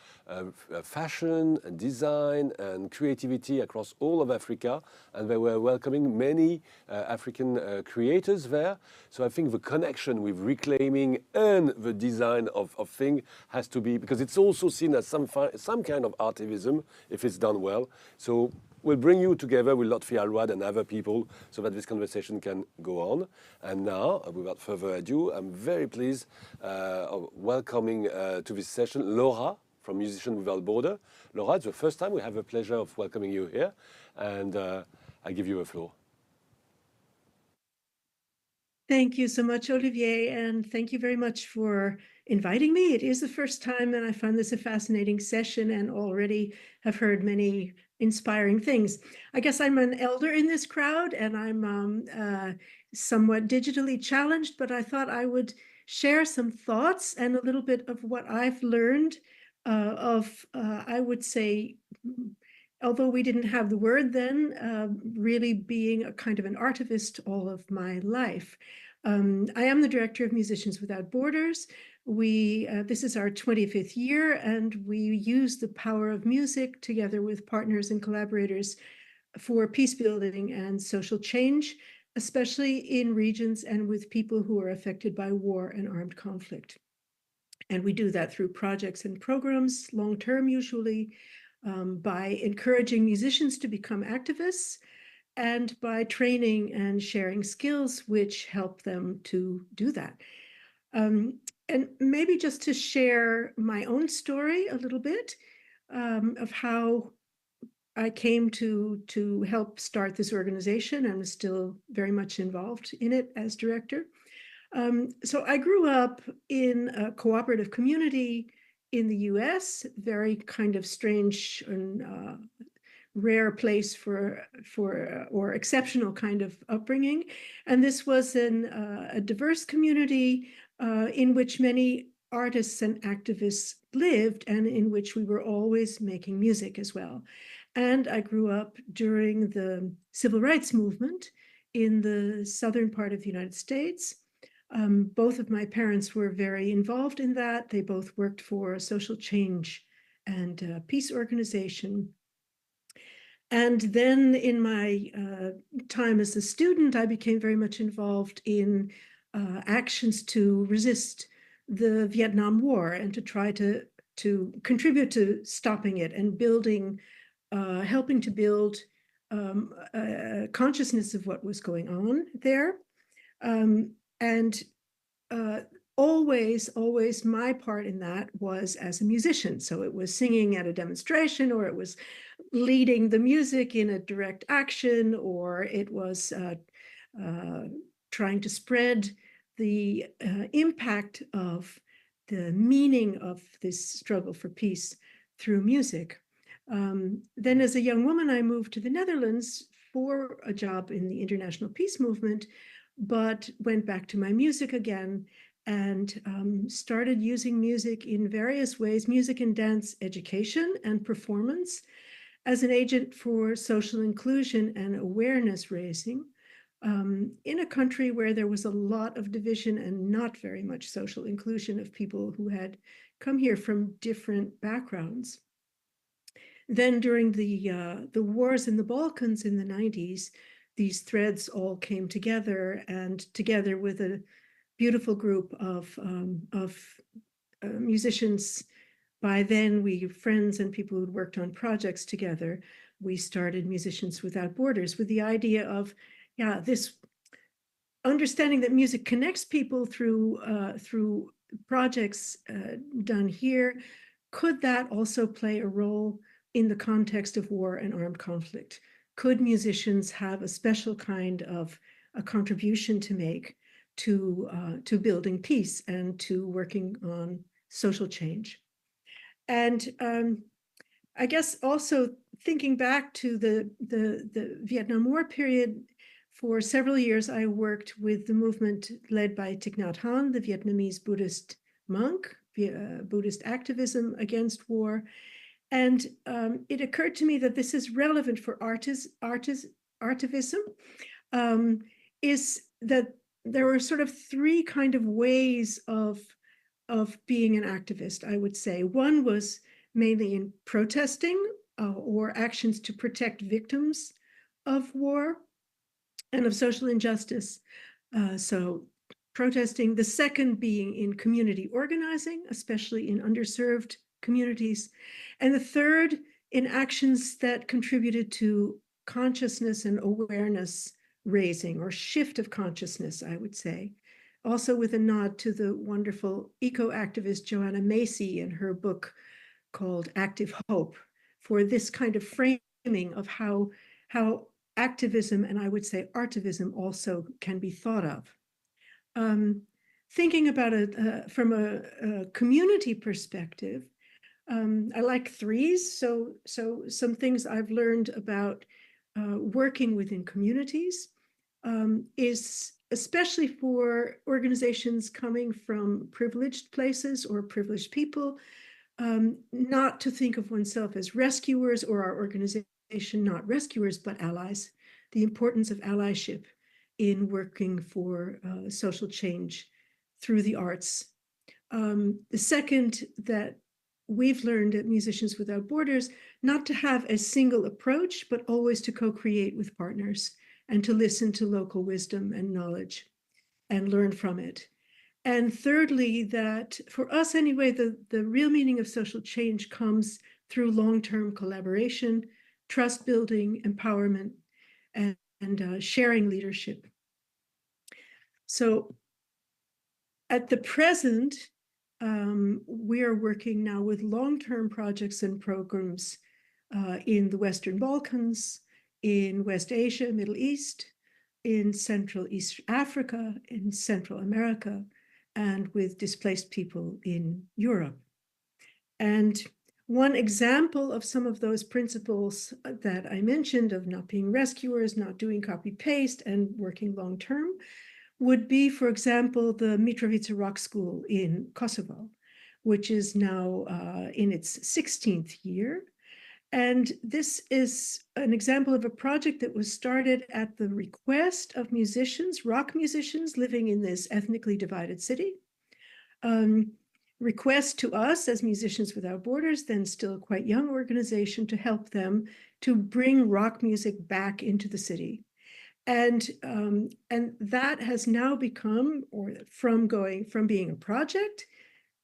fashion and design and creativity across all of Africa, and they were welcoming many African creators there. So I think the connection with reclaiming and the design of things has to be, because it's also seen as some kind of artivism if it's done well. So we'll bring you together with Lotfi Alwad and other people so that this conversation can go on. And now, without further ado, I'm very pleased of welcoming to this session Laura from Musicians Without Borders. Laura, it's the first time we have the pleasure of welcoming you here, and I give you the floor.
Thank you so much, Olivier, and thank you very much for inviting me. It is the first time, and I find this a fascinating session and already have heard many inspiring things. I guess I'm an elder in this crowd, and I'm somewhat digitally challenged, but I thought I would share some thoughts and a little bit of what I've learned I would say, although we didn't have the word then, really being a kind of an artivist all of my life. I am the director of Musicians Without Borders. This is our 25th year, and we use the power of music together with partners and collaborators for peace building and social change, especially in regions and with people who are affected by war and armed conflict. And we do that through projects and programs, long-term usually, by encouraging musicians to become activists, and by training and sharing skills which help them to do that. And maybe just to share my own story a little bit of how I came to help start this organization. I'm still very much involved in it as director. So I grew up in a cooperative community in the US, very kind of strange and rare place or exceptional kind of upbringing. And this was a diverse community in which many artists and activists lived, and in which we were always making music as well. And I grew up during the civil rights movement in the southern part of the United States. Both of my parents were very involved in that. They both worked for social change and peace organization. And then in my time as a student, I became very much involved in actions to resist the Vietnam War and to try to contribute to stopping it and building, helping to build a consciousness of what was going on there. And always my part in that was as a musician. So it was singing at a demonstration, or it was leading the music in a direct action, or it was trying to spread the impact of the meaning of this struggle for peace through music. Then as a young woman, I moved to the Netherlands for a job in the international peace movement, but went back to my music again and started using music in various ways, music and dance education and performance, as an agent for social inclusion and awareness raising in a country where there was a lot of division and not very much social inclusion of people who had come here from different backgrounds. Then during the wars in the Balkans in the 90s, these threads all came together, and together with a beautiful group of musicians. By then, we friends and people who'd worked on projects together, we started Musicians Without Borders with the idea of, this understanding that music connects people through projects done here. Could that also play a role in the context of war and armed conflict? Could musicians have a special kind of a contribution to make to building peace and to working on social change? And I guess also thinking back to the Vietnam War period, for several years I worked with the movement led by Thich Nhat Hanh, the Vietnamese Buddhist monk, Buddhist activism against war. And it occurred to me that this is relevant for artivism, is that there were sort of three kind of ways of being an activist, I would say. One was mainly in protesting or actions to protect victims of war and of social injustice. So protesting. The second being in community organizing, especially in underserved communities. And the third in actions that contributed to consciousness and awareness raising, or shift of consciousness, I would say. Also with a nod to the wonderful eco-activist Joanna Macy in her book called Active Hope, for this kind of framing of how activism, and I would say artivism also, can be thought of. Thinking about it from a community perspective, I like threes. So some things I've learned about working within communities is, especially for organizations coming from privileged places or privileged people, not to think of oneself as rescuers, or our organization not rescuers, but allies. The importance of allyship in working for social change through the arts. The second, that we've learned at Musicians Without Borders, not to have a single approach, but always to co-create with partners and to listen to local wisdom and knowledge and learn from it. And thirdly, that for us anyway, the real meaning of social change comes through long-term collaboration, trust building, empowerment, and sharing leadership. So at the present, we are working now with long-term projects and programs in the Western Balkans, in West Asia, Middle East, in Central East Africa, in Central America, and with displaced people in Europe. And one example of some of those principles that I mentioned, of not being rescuers, not doing copy-paste, and working long-term, would be, for example, the Mitrovica Rock School in Kosovo, which is now in its 16th year. And this is an example of a project that was started at the request of musicians, rock musicians living in this ethnically divided city. Request to us as Musicians Without Borders, then still a quite young organization, to help them to bring rock music back into the city. And that has now become, or from being a project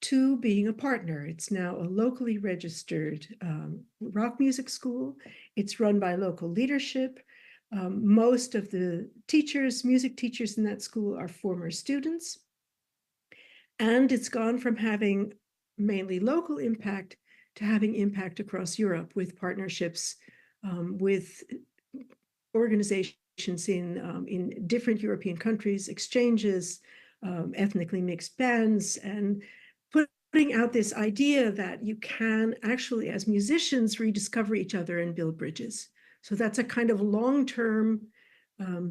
to being a partner. It's now a locally registered rock music school. It's run by local leadership. Most of the teachers, music teachers in that school, are former students. And it's gone from having mainly local impact to having impact across Europe, with partnerships with organizations in different European countries, exchanges, ethnically mixed bands, and putting out this idea that you can actually, as musicians, rediscover each other and build bridges. So that's a kind of long-term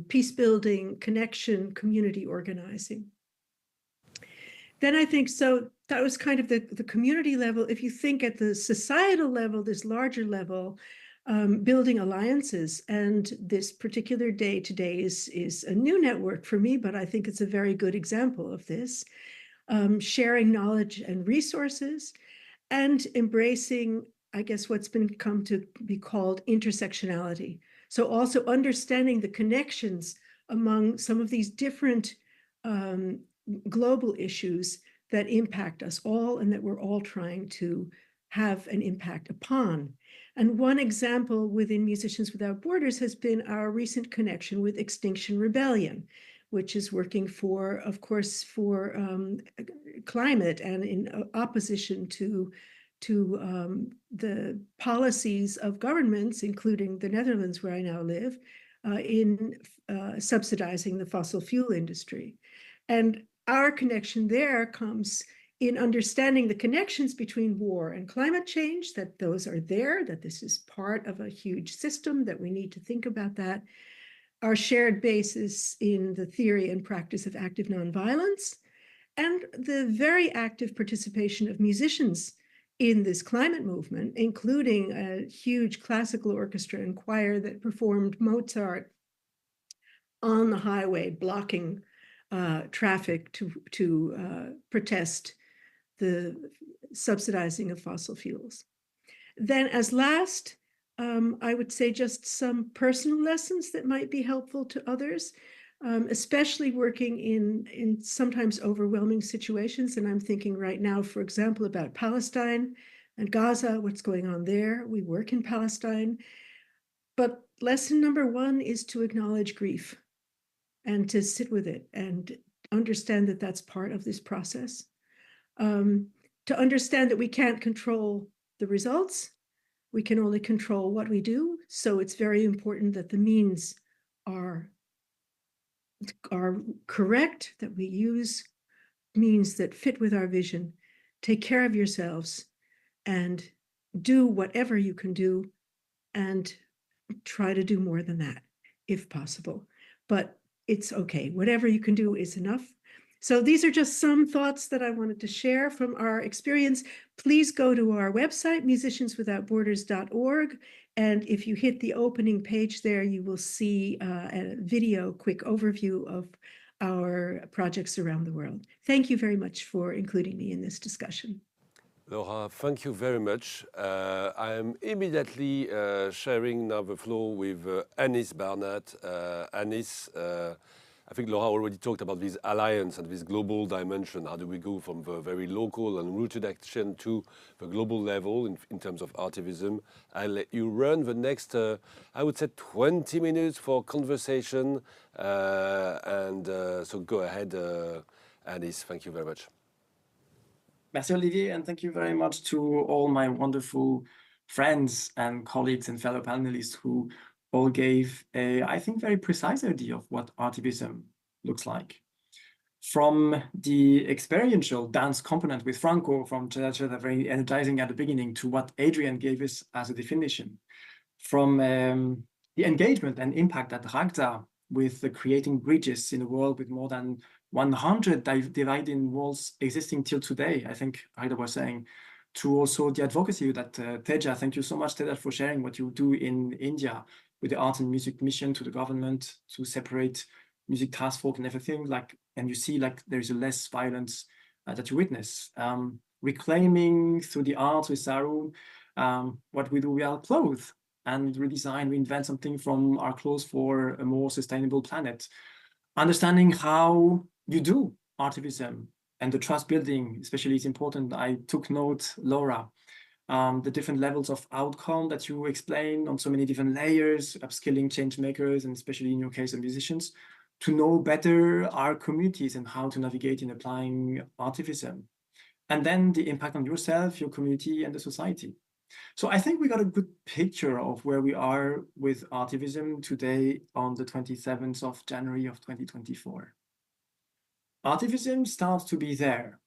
peace building, connection, community organizing. Then I think, so that was kind of the community level. If you think at the societal level, this larger level, building alliances, and this particular day today is a new network for me, but I think it's a very good example of this, sharing knowledge and resources, and embracing, I guess, what's been come to be called intersectionality. So also understanding the connections among some of these different global issues that impact us all, and that we're all trying to have an impact upon. And one example within Musicians Without Borders has been our recent connection with Extinction Rebellion, which is working for, of course, for climate, and in opposition to the policies of governments, including the Netherlands, where I now live, in subsidizing the fossil fuel industry. And our connection there comes in understanding the connections between war and climate change, that those are there, that this is part of a huge system, that we need to think about that. Our shared basis in the theory and practice of active nonviolence, and the very active participation of musicians in this climate movement, including a huge classical orchestra and choir that performed Mozart on the highway, blocking traffic to protest the subsidizing of fossil fuels. Then as last, I would say just some personal lessons that might be helpful to others, especially working in sometimes overwhelming situations. And I'm thinking right now, for example, about Palestine and Gaza, what's going on there. We work in Palestine. But lesson number one is to acknowledge grief and to sit with it and understand that that's part of this process. To understand that we can't control the results, we can only control what we do. So it's very important that the means are correct, that we use means that fit with our vision. Take care of yourselves and do whatever you can do, and try to do more than that if possible. But it's okay. Whatever you can do is enough. So these are just some thoughts that I wanted to share from our experience. Please go to our website, musicianswithoutborders.org. And if you hit the opening page there, you will see a video, quick overview of our projects around the world. Thank you very much for including me in this discussion.
Laura, thank you very much. I am immediately sharing now the floor with Anis Barnett. Anis, I think Laura already talked about this alliance and this global dimension. How do we go from the very local and rooted action to the global level in terms of artivism? I'll let you run the next, I would say, 20 minutes for conversation. So go ahead, Anis. Thank you very much.
Merci Olivier, and thank you very much to all my wonderful friends and colleagues and fellow panelists who all gave a, I think, very precise idea of what artivism looks like. From the experiential dance component with Franco, from very energizing at the beginning, to what Adrian gave us as a definition. From the engagement and impact at Ragda with the creating bridges in a world with more than 100 dividing walls existing till today, I think Aida was saying, to also the advocacy that Teja, thank you so much, Teja, for sharing what you do in India with the Art and Music Mission to the government to separate music task force and everything. And you see there's less violence that you witness. Reclaiming through the arts with Saru, what we do with our clothes and redesign, reinvent something from our clothes for a more sustainable planet. Understanding how you do artivism and the trust building, especially, is important. I took note, Laura, the different levels of outcome that you explained on so many different layers, upskilling change makers, and especially in your case, the musicians, to know better our communities and how to navigate in applying artivism. And then the impact on yourself, your community, and the society. So I think we got a good picture of where we are with artivism today on the 27th of January of 2024. Artivism starts to be there.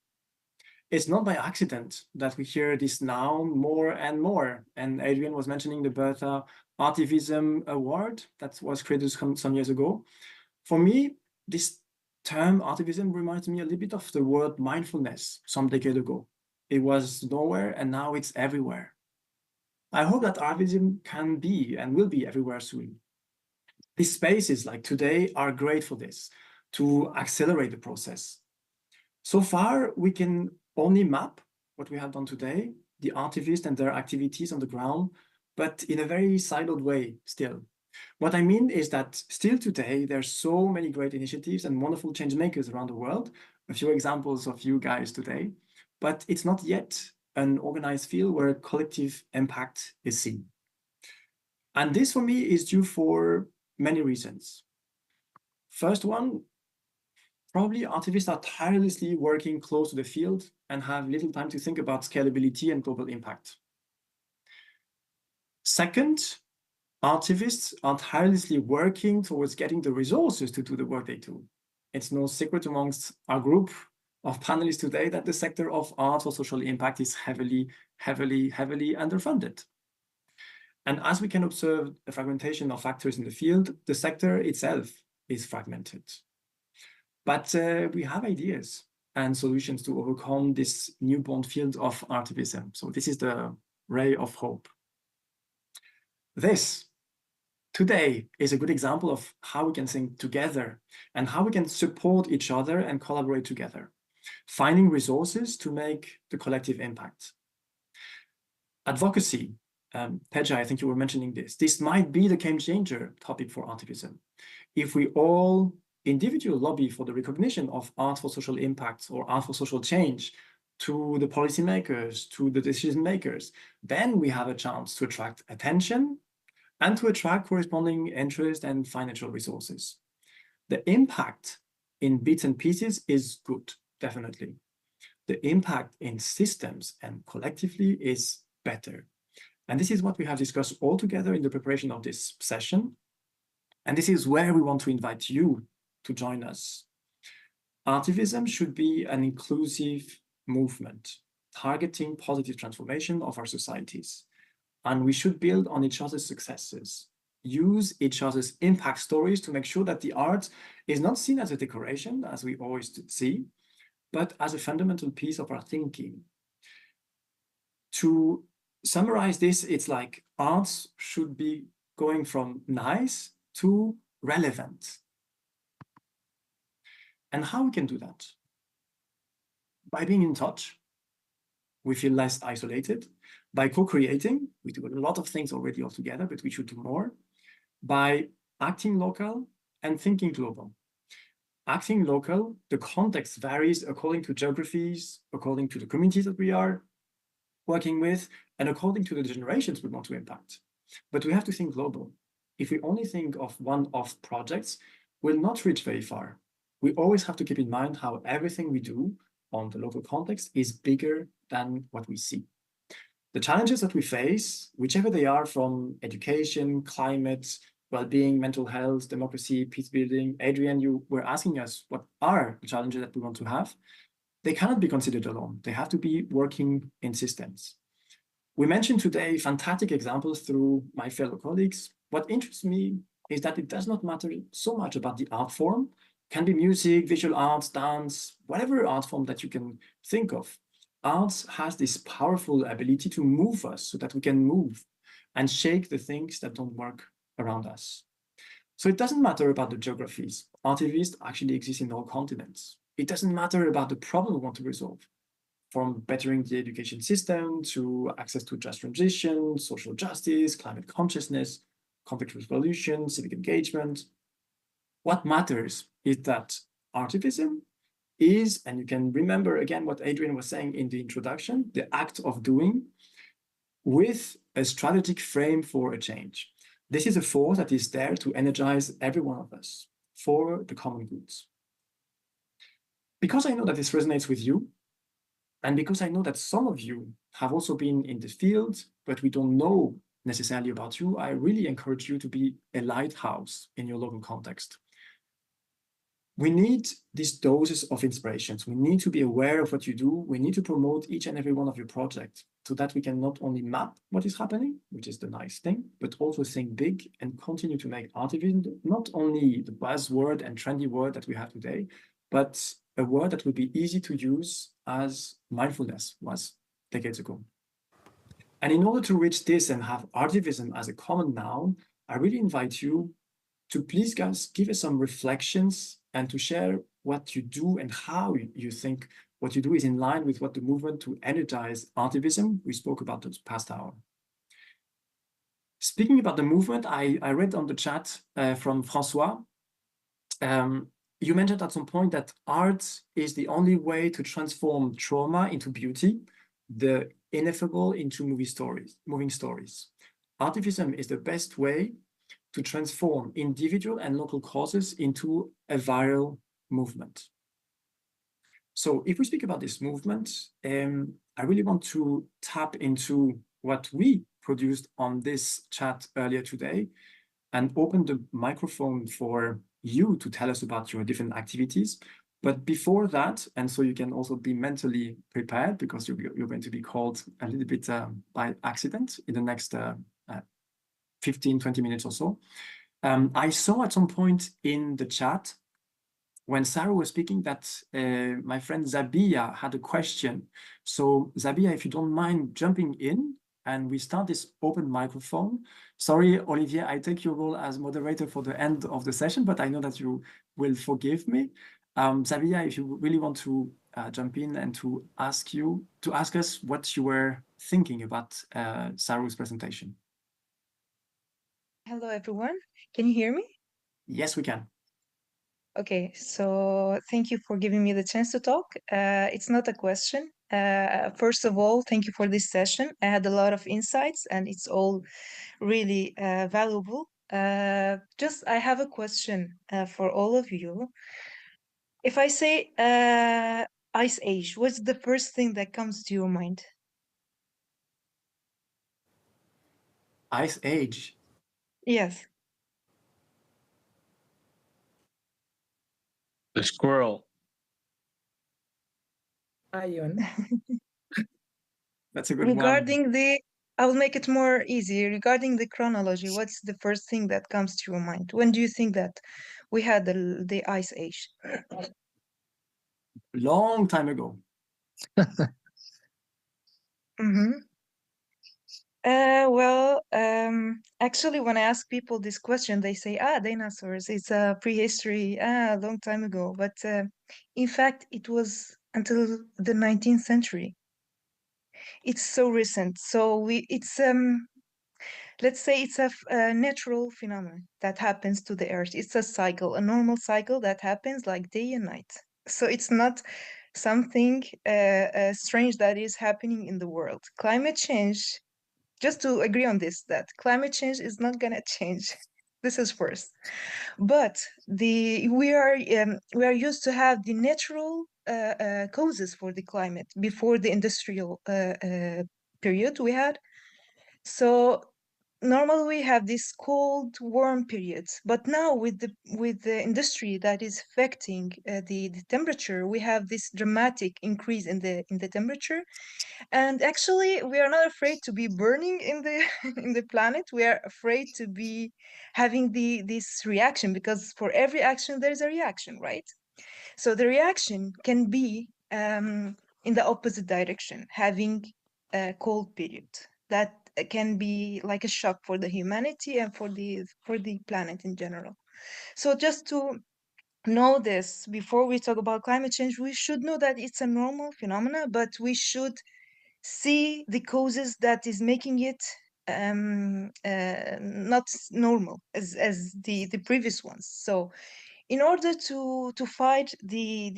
It's not by accident that we hear this now more and more. And Adrian was mentioning the Bertha Artivism Award that was created some years ago. For me, this term artivism reminds me a little bit of the word mindfulness some decade ago. It was nowhere and now it's everywhere. I hope that artivism can be and will be everywhere soon. These spaces like today are great for this, to accelerate the process. So far, we can only map what we have done today, the artivists and their activities on the ground, but in a very siloed way still. What I mean is that still today, there's so many great initiatives and wonderful change makers around the world, a few examples of you guys today, but it's not yet an organized field where collective impact is seen. And this for me is due for many reasons. First one, probably artivists are tirelessly working close to the field and have little time to think about scalability and global impact. Second, artivists are tirelessly working towards getting the resources to do the work they do. It's no secret amongst our group of panelists today that the sector of art or social impact is heavily underfunded. And as we can observe the fragmentation of actors in the field, the sector itself is fragmented. But we have ideas and solutions to overcome this newborn field of artivism. So this is the ray of hope. This today is a good example of how we can think together and how we can support each other and collaborate together, finding resources to make the collective impact. Advocacy, Teja, I think you were mentioning this. This might be the game changer topic for Artivism. If we all individually lobby for the recognition of art for social impact or art for social change to the policymakers, to the decision makers, then we have a chance to attract attention and to attract corresponding interest and financial resources. The impact in bits and pieces is good, definitely. The impact in systems and collectively is better. And this is what we have discussed all together in the preparation of this session. And this is where we want to invite you to join us. Artivism should be an inclusive movement, targeting positive transformation of our societies. And we should build on each other's successes, use each other's impact stories to make sure that the art is not seen as a decoration, as we always see, but as a fundamental piece of our thinking. To summarize this, it's like arts should be going from nice to relevant. And how we can do that? By being in touch, we feel less isolated. By co-creating, we do a lot of things already all together, but we should do more. By acting local and thinking global. Acting local, the context varies according to geographies, according to the communities that we are working with, and according to the generations we want to impact. But we have to think global. If we only think of one-off projects, we'll not reach very far. We always have to keep in mind how everything we do on the local context is bigger than what we see. The challenges that we face, whichever they are, from education, climate, well-being, mental health, democracy, peace building. Adrian, you were asking us what are the challenges that we want to have. They cannot be considered alone. They have to be working in systems. We mentioned today fantastic examples through my fellow colleagues. What interests me is that it does not matter so much about the art form. It can be music, visual arts, dance, whatever art form that you can think of. Arts has this powerful ability to move us so that we can move and shake the things that don't work around us. So it doesn't matter about the geographies. Artivists actually exist in all continents. It doesn't matter about the problem we want to resolve, from bettering the education system to access to just transition, social justice, climate consciousness, conflict resolution, civic engagement. What matters is that Artivism is, and you can remember again what Adrian was saying in the introduction, the act of doing with a strategic frame for a change. This is a force that is there to energize every one of us for the common goods. Because I know that this resonates with you, and because I know that some of you have also been in the field, but we don't know necessarily about you, I really encourage you to be a lighthouse in your local context. We need these doses of inspirations. We need to be aware of what you do. We need to promote each and every one of your projects so that we can not only map what is happening, which is the nice thing, but also think big and continue to make Artivism not only the buzzword and trendy word that we have today, but a word that would be easy to use as mindfulness was decades ago. And in order to reach this and have Artivism as a common noun, I really invite you to please, guys, give us some reflections and to share what you do and how you think what you do is in line with what the movement to energize Artivism we spoke about this past hour. Speaking about the movement, I read on the chat from Francois, you mentioned at some point that art is the only way to transform trauma into beauty, the ineffable into moving stories. Artivism is the best way to transform individual and local causes into a viral movement. So if we speak about this movement, I really want to tap into what we produced on this chat earlier today and open the microphone for you to tell us about your different activities. But before that, and so you can also be mentally prepared because you're going to be called a little bit by accident in the next 15, 20 minutes or so. I saw at some point in the chat when Sarah was speaking that my friend Zabia had a question. So Zabia, if you don't mind jumping in and we start this open microphone. Sorry, Olivier, I take your role as moderator for the end of the session, but I know that you will forgive me. Xavier, if you really want to jump in and to ask us what you were thinking about Saru's presentation.
Hello, everyone. Can you hear me?
Yes, we can.
Okay, so thank you for giving me the chance to talk. It's not a question. First of all, thank you for this session. I had a lot of insights and it's all really valuable. I have a question for all of you. If I say Ice Age, what's the first thing that comes to your mind?
Ice Age.
Yes.
The squirrel.
Ion.
That's a good
Regarding the, I will make it more easy. Regarding the chronology, what's the first thing that comes to your mind? When do you think that we had the Ice Age?
Long time ago.
Mm-hmm. Actually, when I ask people this question, they say, dinosaurs, it's prehistory, a long time ago. But in fact, it was until the 19th century. It's so recent. So let's say it's a natural phenomenon that happens to the Earth. It's a cycle, a normal cycle that happens like day and night. So it's not something strange that is happening in the world. Climate change, just to agree on this, that climate change is not gonna change. This is first. But we are used to have the natural causes for the climate before the industrial period we had. So normally we have this cold, warm periods, but now with the industry that is affecting the temperature, we have this dramatic increase in the temperature. And actually, we are not afraid to be burning in the in the planet. We are afraid to be having this reaction, because for every action there is a reaction, right? So the reaction can be in the opposite direction, having a cold period that can be like a shock for the humanity and for the planet in general. So just to know this before we talk about climate change, we should know that it's a normal phenomena, but we should see the causes that is making it not normal as the previous ones. So in order to fight the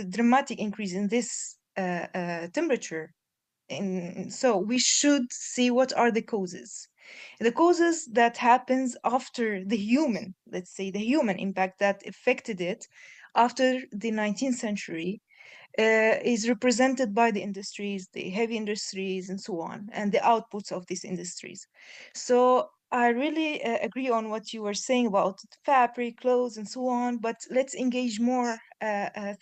dramatic increase in this temperature, so we should see what are the causes. The causes that happens after the human, let's say the human impact that affected it after the 19th century, is represented by the industries, the heavy industries, and so on, and the outputs of these industries. So I really agree on what you were saying about fabric, clothes, and so on, but let's engage more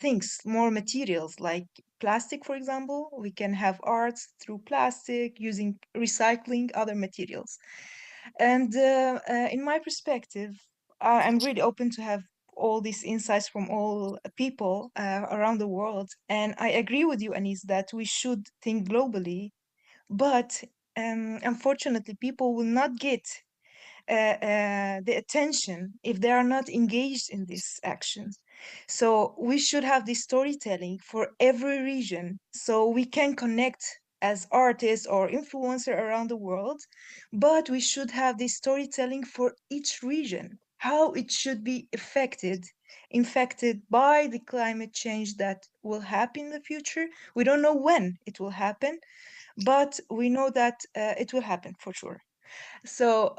things, more materials, like plastic, for example. We can have arts through plastic, using recycling other materials. And in my perspective, I'm really open to have all these insights from all people around the world. And I agree with you, Anis, that we should think globally, but unfortunately, people will not get the attention if they are not engaged in this action. So we should have this storytelling for every region so we can connect as artists or influencer around the world, but we should have this storytelling for each region, how it should be infected by the climate change that will happen in the future. We don't know when it will happen, but we know that it will happen for sure. So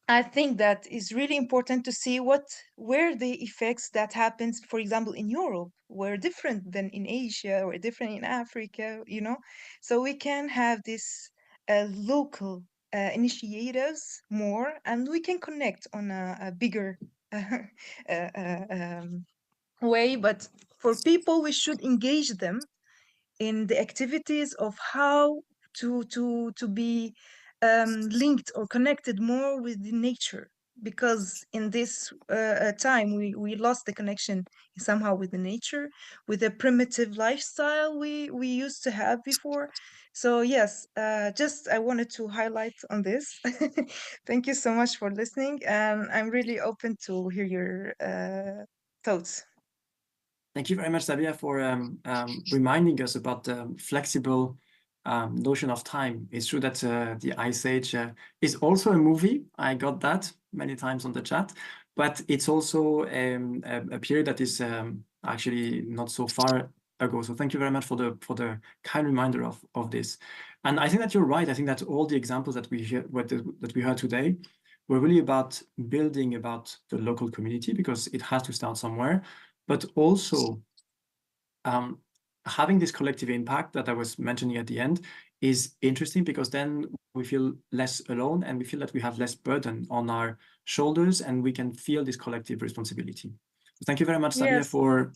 I think that is really important to see where the effects that happens, for example, in Europe, were different than in Asia or different in Africa, So we can have this local initiatives more, and we can connect on a bigger way. But for people, we should engage them in the activities of how to be linked or connected more with the nature, because in this time we lost the connection somehow with the nature, with the primitive lifestyle we used to have before. So yes, just I wanted to highlight on this. Thank you so much for listening, and I'm really open to hear your thoughts.
Thank you very much, Sabia, for reminding us about the flexible notion of time. It's true that the Ice Age is also a movie. I got that many times on the chat, but it's also a period that is actually not so far ago. So thank you very much for the kind reminder of this. And I think that you're right. I think that all the examples that we heard today were really about building about the local community, because it has to start somewhere, but also having this collective impact that I was mentioning at the end is interesting, because then we feel less alone and we feel that we have less burden on our shoulders and we can feel this collective responsibility. So thank you very much, Sabia,
Yes.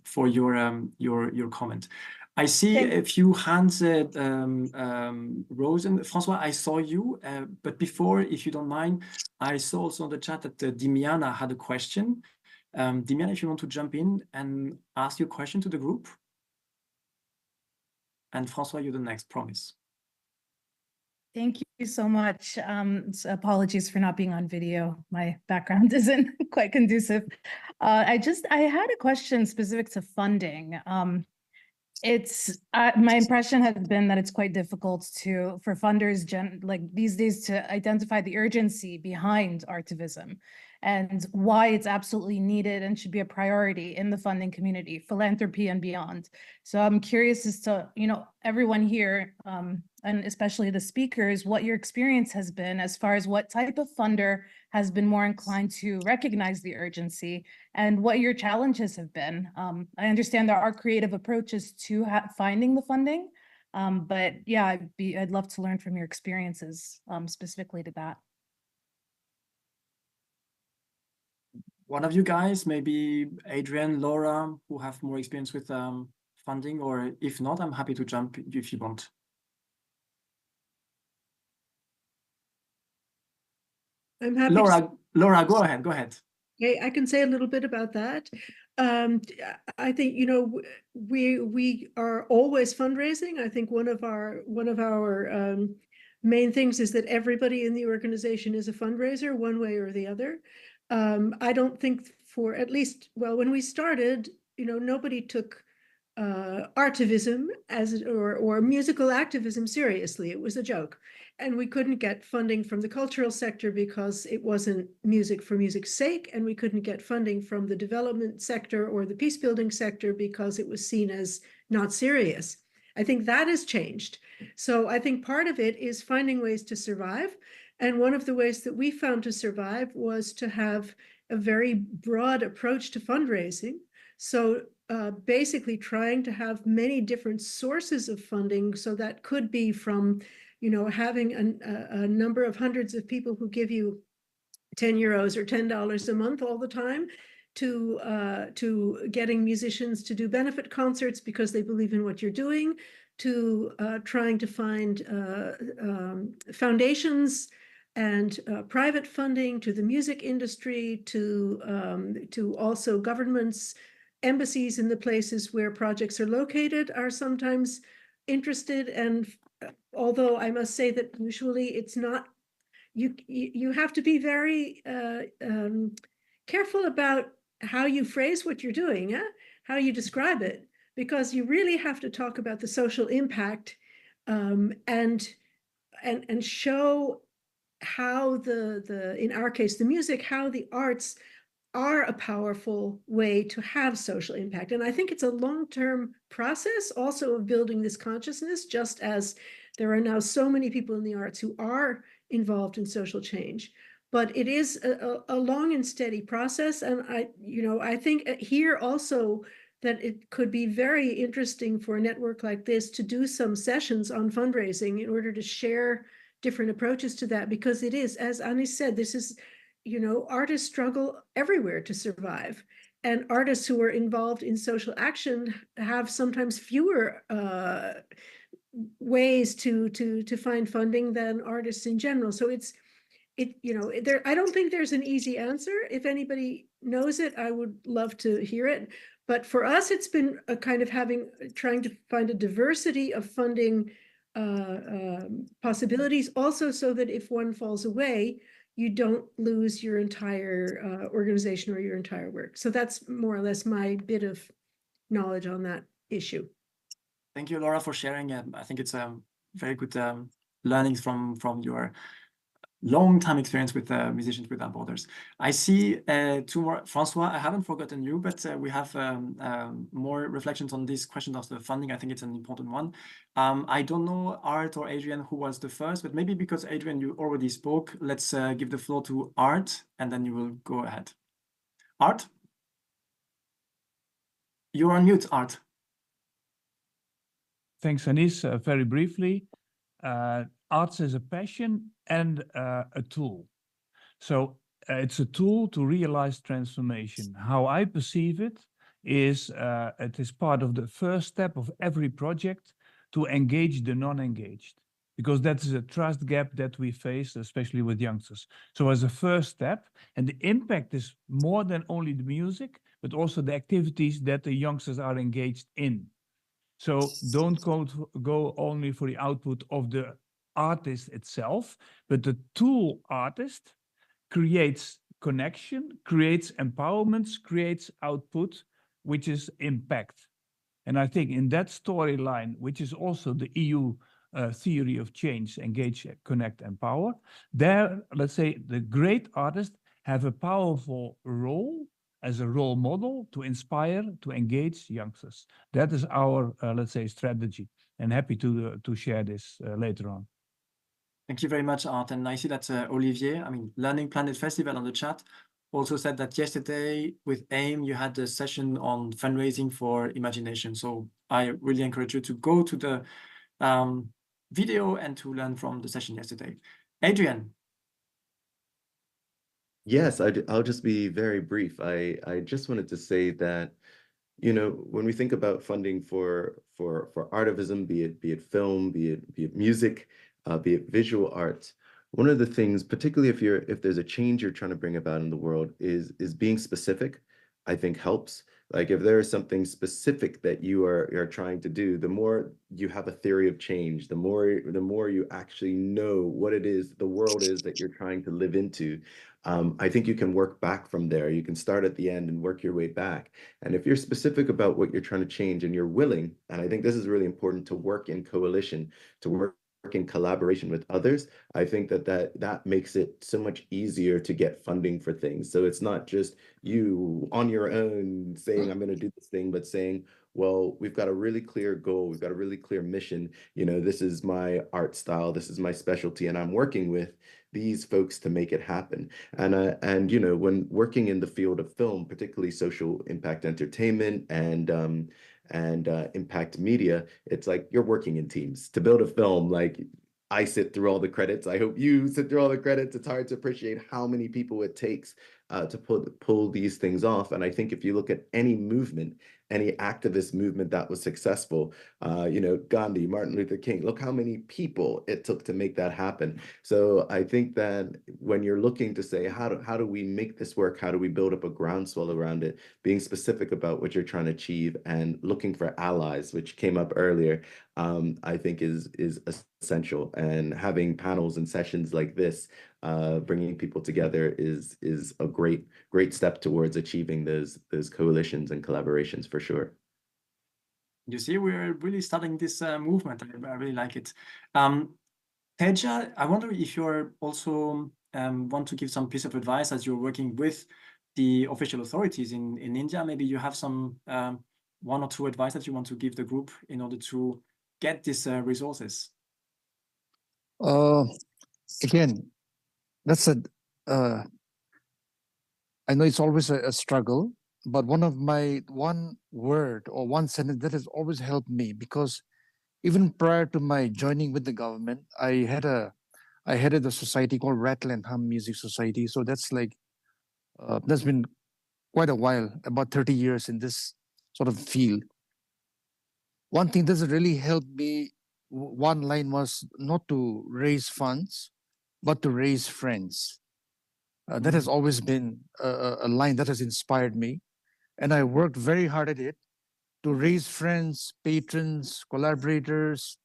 for your comment. I see a few hands rose. And Francois, I saw you, but before, if you don't mind, I saw also on the chat that Dimiana had a question. Dimiana, if you want to jump in and ask your question to the group. And Francois, you're the next, promise.
Thank you so much. Apologies for not being on video. My background isn't quite conducive. I had a question specific to funding. My impression has been that it's quite difficult for funders like these days to identify the urgency behind Artivism and why it's absolutely needed and should be a priority in the funding community, philanthropy and beyond. So I'm curious as to, everyone here, and especially the speakers, what your experience has been as far as what type of funder has been more inclined to recognize the urgency and what your challenges have been. I understand there are creative approaches to finding the funding, but yeah, I'd love to learn from your experiences specifically to that.
One of you guys, maybe Adrian, Laura, who have more experience with funding, or if not, I'm happy to jump if you want.
I'm happy.
Laura, go ahead.
Okay, I can say a little bit about that. I think we are always fundraising. I think one of our main things is that everybody in the organization is a fundraiser, one way or the other. I don't think when we started, nobody took artivism or musical activism seriously. It was a joke. And we couldn't get funding from the cultural sector because it wasn't music for music's sake. And we couldn't get funding from the development sector or the peace building sector because it was seen as not serious. I think that has changed. So I think part of it is finding ways to survive. And one of the ways that we found to survive was to have a very broad approach to fundraising. So basically trying to have many different sources of funding. So that could be from having a number of hundreds of people who give you 10 euros or $10 a month all the time, to getting musicians to do benefit concerts because they believe in what you're doing, to trying to find foundations and private funding, to the music industry, to also governments, embassies in the places where projects are located are sometimes interested. And although I must say that usually it's not, you have to be very careful about how you phrase what you're doing, how you describe it, because you really have to talk about the social impact and show how in our case, the music, how the arts are a powerful way to have social impact. And I think it's a long-term process also of building this consciousness, just as there are now so many people in the arts who are involved in social change. But it is a long and steady process. And I think here also that it could be very interesting for a network like this to do some sessions on fundraising in order to share different approaches to that, because it is, as Anis said, this is, artists struggle everywhere to survive. And artists who are involved in social action have sometimes fewer ways to find funding than artists in general. So I don't think there's an easy answer. If anybody knows it, I would love to hear it. But for us, it's been a kind of trying to find a diversity of funding possibilities, also so that if one falls away, you don't lose your entire organization or your entire work. So that's more or less my bit of knowledge on that issue.
Thank you, Laura, for sharing. I think it's very good learnings from your long time experience with Musicians Without Borders. I see two more. Francois, I haven't forgotten you, but we have more reflections on this question of the funding. I think it's an important one. I don't know, Art or Adrian, who was the first, but maybe because Adrian, you already spoke, let's give the floor to Art, and then you will go ahead. Art? You're on mute, Art.
Thanks, Anis. Very briefly, arts is a passion and a tool. So it's a tool to realize transformation. How I perceive it is part of the first step of every project to engage the non-engaged, because that is a trust gap that we face, especially with youngsters. So as a first step, and the impact is more than only the music, but also the activities that the youngsters are engaged in. So don't go only for the output of the artist itself, but the tool artist creates connection, creates empowerments, creates output, which is impact. And I think in that storyline, which is also the EU theory of change, engage, connect, empower, there, let's say, the great artists have a powerful role as a role model to inspire, to engage youngsters. That is our, let's say, strategy, and happy to share this later on.
Thank you very much, Art. And I see that Olivier, Learning Planet Festival on the chat, also said that yesterday with AIM, you had a session on fundraising for imagination. So I really encourage you to go to the video and to learn from the session yesterday. Adrian.
Yes, I'll just be very brief. I just wanted to say that, when we think about funding for artivism, be it film, be it music, be it visual arts, one of the things, particularly if there's a change you're trying to bring about in the world, is being specific, I think helps. Like if there is something specific that you're trying to do, the more you have a theory of change, the more you actually know what it is, the world is that you're trying to live into. I think you can work back from there. You can start at the end and work your way back. And if you're specific about what you're trying to change and you're willing, and I think this is really important, to work in coalition, to work in collaboration with others, I think that makes it so much easier to get funding for things. So it's not just you on your own saying, I'm going to do this thing, but saying, well, we've got a really clear goal. We've got a really clear mission. This is my art style. This is my specialty. And I'm working with these folks to make it happen. And when working in the field of film, particularly social impact entertainment and impact media, it's like you're working in teams to build a film. Like I sit through all the credits. I hope you sit through all the credits. It's hard to appreciate how many people it takes to pull these things off. And I think if you look at any movement, any activist movement that was successful, Gandhi, Martin Luther King, look how many people it took to make that happen. So I think that when you're looking to say, how do we make this work? How do we build up a groundswell around it? Being specific about what you're trying to achieve and looking for allies, which came up earlier, I think is essential. And having panels and sessions like this, bringing people together is a great step towards achieving those coalitions and collaborations for sure.
You see, we're really starting this movement. I really like it. Teja, I wonder if you're also want to give some piece of advice as you're working with the official authorities in India. Maybe you have some one or two advice that you want to give the group in order to get these resources.
Again, that's I know it's always a struggle, but one word or one sentence that has always helped me, because even prior to my joining with the government, I headed a society called Rattle and Hum Music Society. So that's like, that's been quite a while, about 30 years in this sort of field. One thing that's really helped me, one line was not to raise funds, but to raise friends. That has always been a line that has inspired me. And I worked very hard at it to raise friends, patrons, collaborators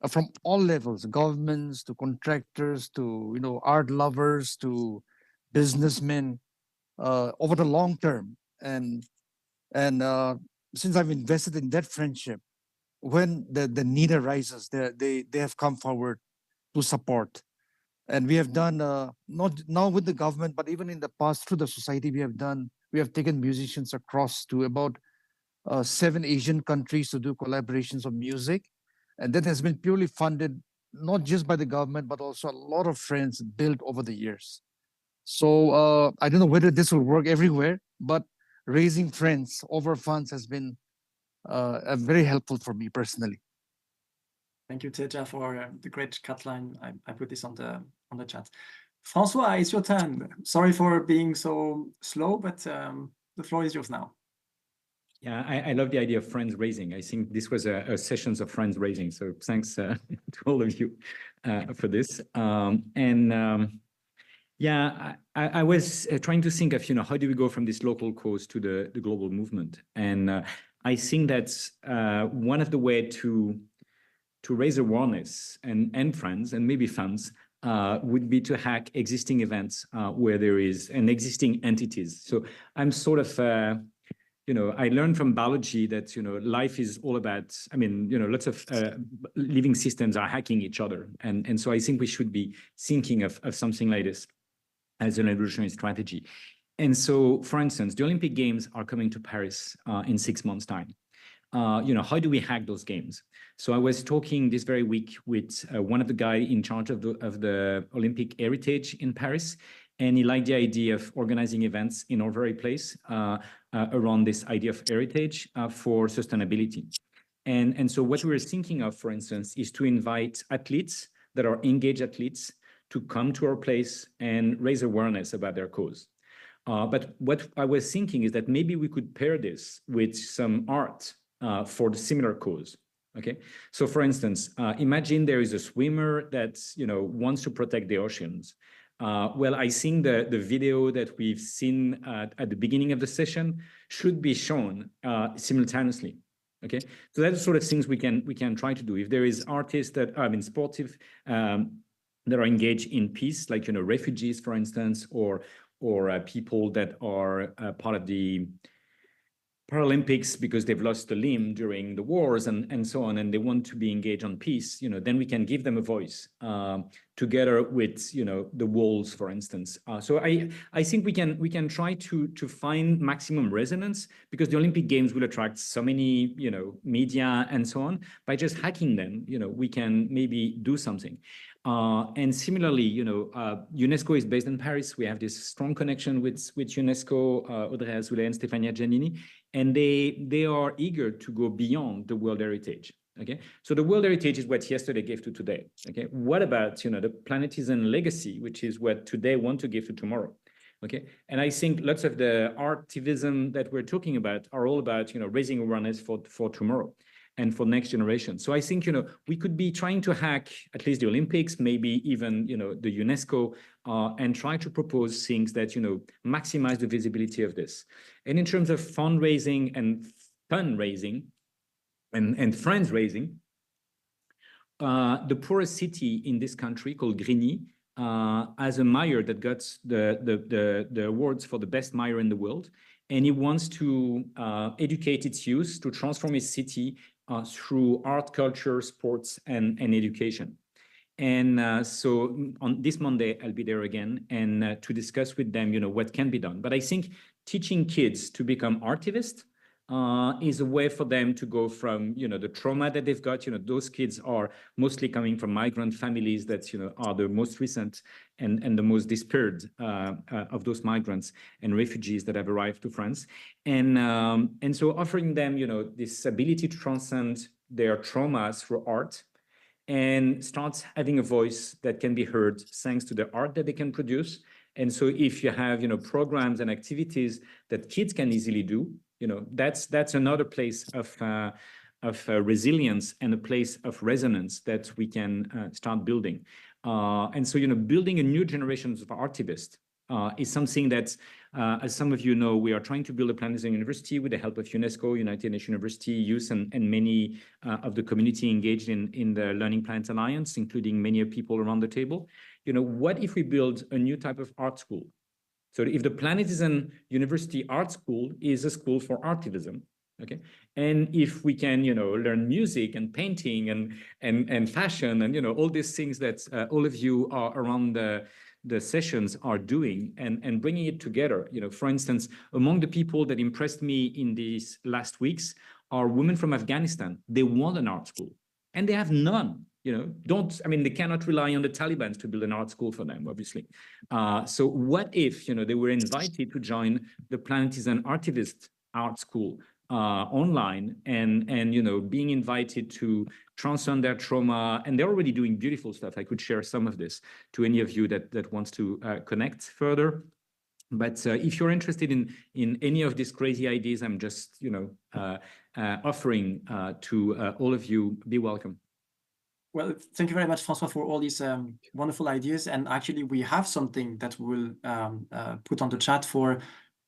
from all levels, governments to contractors to art lovers to businessmen over the long term. And since I've invested in that friendship, when the need arises, they have come forward to support. And we have done not now with the government, but even in the past through the society, we have taken musicians across to about 7 Asian countries to do collaborations of music. And that has been purely funded, not just by the government, but also a lot of friends built over the years. So I don't know whether this will work everywhere, but raising friends over funds has been very helpful for me personally.
Thank you, Teja, for the great cutline. I put this on the chat. François, it's your turn. Sorry for being so slow, but the floor is yours now.
Yeah, I love the idea of friends raising. I think this was a sessions of friends raising. So thanks to all of you for this. Yeah, I was trying to think of, how do we go from this local cause to the global movement? And I think that's one of the way to raise awareness and friends and maybe funds would be to hack existing events where there is an existing entities. So I'm sort of, I learned from biology that, life is all about, lots of living systems are hacking each other. And so I think we should be thinking of something like this as an evolutionary strategy. And so, for instance, the Olympic Games are coming to Paris in 6 months' time. How do we hack those games? So I was talking this very week with one of the guys in charge of the Olympic heritage in Paris, and he liked the idea of organizing events in our very place around this idea of heritage for sustainability. And so what we were thinking of, for instance, is to invite athletes that are engaged athletes to come to our place and raise awareness about their cause. But what I was thinking is that maybe we could pair this with some art for the similar cause. Okay, so for instance, imagine there is a swimmer that wants to protect the oceans. Well, I think the video that we've seen at the beginning of the session should be shown simultaneously. Okay, so that's the sort of things we can try to do. If there is artists that sportive that are engaged in peace, like refugees, for instance, or people that are part of the Paralympics because they've lost a limb during the wars and so on, and they want to be engaged on peace, then we can give them a voice together with the walls, for instance. So I think we can try to find maximum resonance, because the Olympic Games will attract so many media and so on. By just hacking them, we can maybe do something. And similarly, UNESCO is based in Paris. We have this strong connection with UNESCO, Audrey Azoulay and Stefania Giannini, and they are eager to go beyond the World Heritage. Okay, so the World Heritage is what yesterday gave to today. Okay, what about the Planetism legacy, which is what today want to give to tomorrow? Okay, and I think lots of the artivism that we're talking about are all about raising awareness for tomorrow and for next generation. So I think we could be trying to hack at least the Olympics, maybe even the UNESCO, and try to propose things that maximize the visibility of this. And in terms of fundraising and fundraising and friends raising, the poorest city in this country called Grigny has a mayor that got the awards for the best mayor in the world, and he wants to educate its youth to transform his city through art, culture, sports, and education. And so on this Monday, I'll be there again and to discuss with them, what can be done. But I think teaching kids to become artivists is a way for them to go from, the trauma that they've got. Those kids are mostly coming from migrant families that, are the most recent and the most despaired of those migrants and refugees that have arrived to France. And so offering them, this ability to transcend their traumas through art and starts having a voice that can be heard thanks to the art that they can produce. And so if you have, programs and activities that kids can easily do, that's another place of resilience and a place of resonance that we can start building. And so, building a new generation of artivists is something that, as some of you know, we are trying to build a planetary university with the help of UNESCO, United Nations University, youth, and many of the community engaged in the Learning Planet Alliance, including many people around the table. What if we build a new type of art school? So if the Planetisan University Art School is a school for artivism, okay, and if we can, learn music and painting and fashion and all these things that all of you are around the sessions are doing and bringing it together. For instance, among the people that impressed me in these last weeks are women from Afghanistan. They want an art school, and they have none. They cannot rely on the Taliban to build an art school for them, obviously. So what if, they were invited to join the Planetisan Artivist Art School online and being invited to transcend their trauma, and they're already doing beautiful stuff. I could share some of this to any of you that wants to connect further. But if you're interested in any of these crazy ideas, I'm just offering to all of you, be welcome.
Well, thank you very much, Francois, for all these wonderful ideas. And actually, we have something that we'll put on the chat for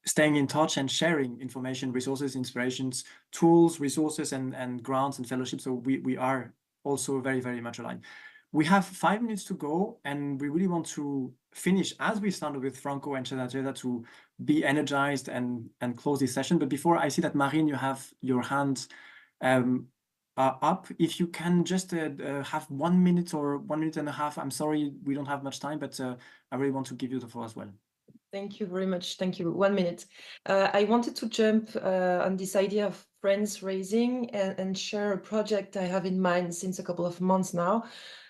staying in touch and sharing information, resources, inspirations, tools, resources, and grants and fellowships. So we are also very, very much aligned. We have 5 minutes to go, and we really want to finish, as we started with Franco and Chetageda, to be energized and close this session. But before, I see that, Marine, you have your hand up. If you can just have 1 minute or 1 minute and a half. I'm sorry, we don't have much time, but I really want to give you the floor as well.
Thank you very much. Thank you. 1 minute. I wanted to jump on this idea of friends raising and share a project I have in mind since a couple of months now.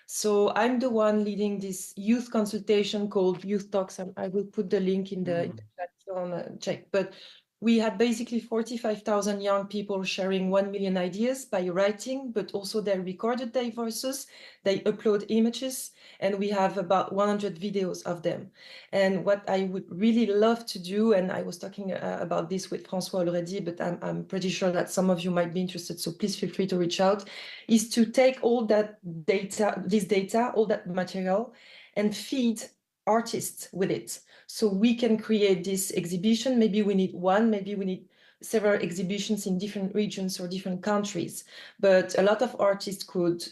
So I'm the one leading this youth consultation called Youth Talks, and I will put the link in the chat if you want to check. But we had basically 45,000 young people sharing 1 million ideas by writing, but also they recorded their voices, they upload images, and we have about 100 videos of them. And what I would really love to do, and I was talking about this with Francois already, but I'm pretty sure that some of you might be interested, so please feel free to reach out, is to take all that data, all that material, and feed artists with it. So we can create this exhibition. Maybe we need one, maybe we need several exhibitions in different regions or different countries. But a lot of artists could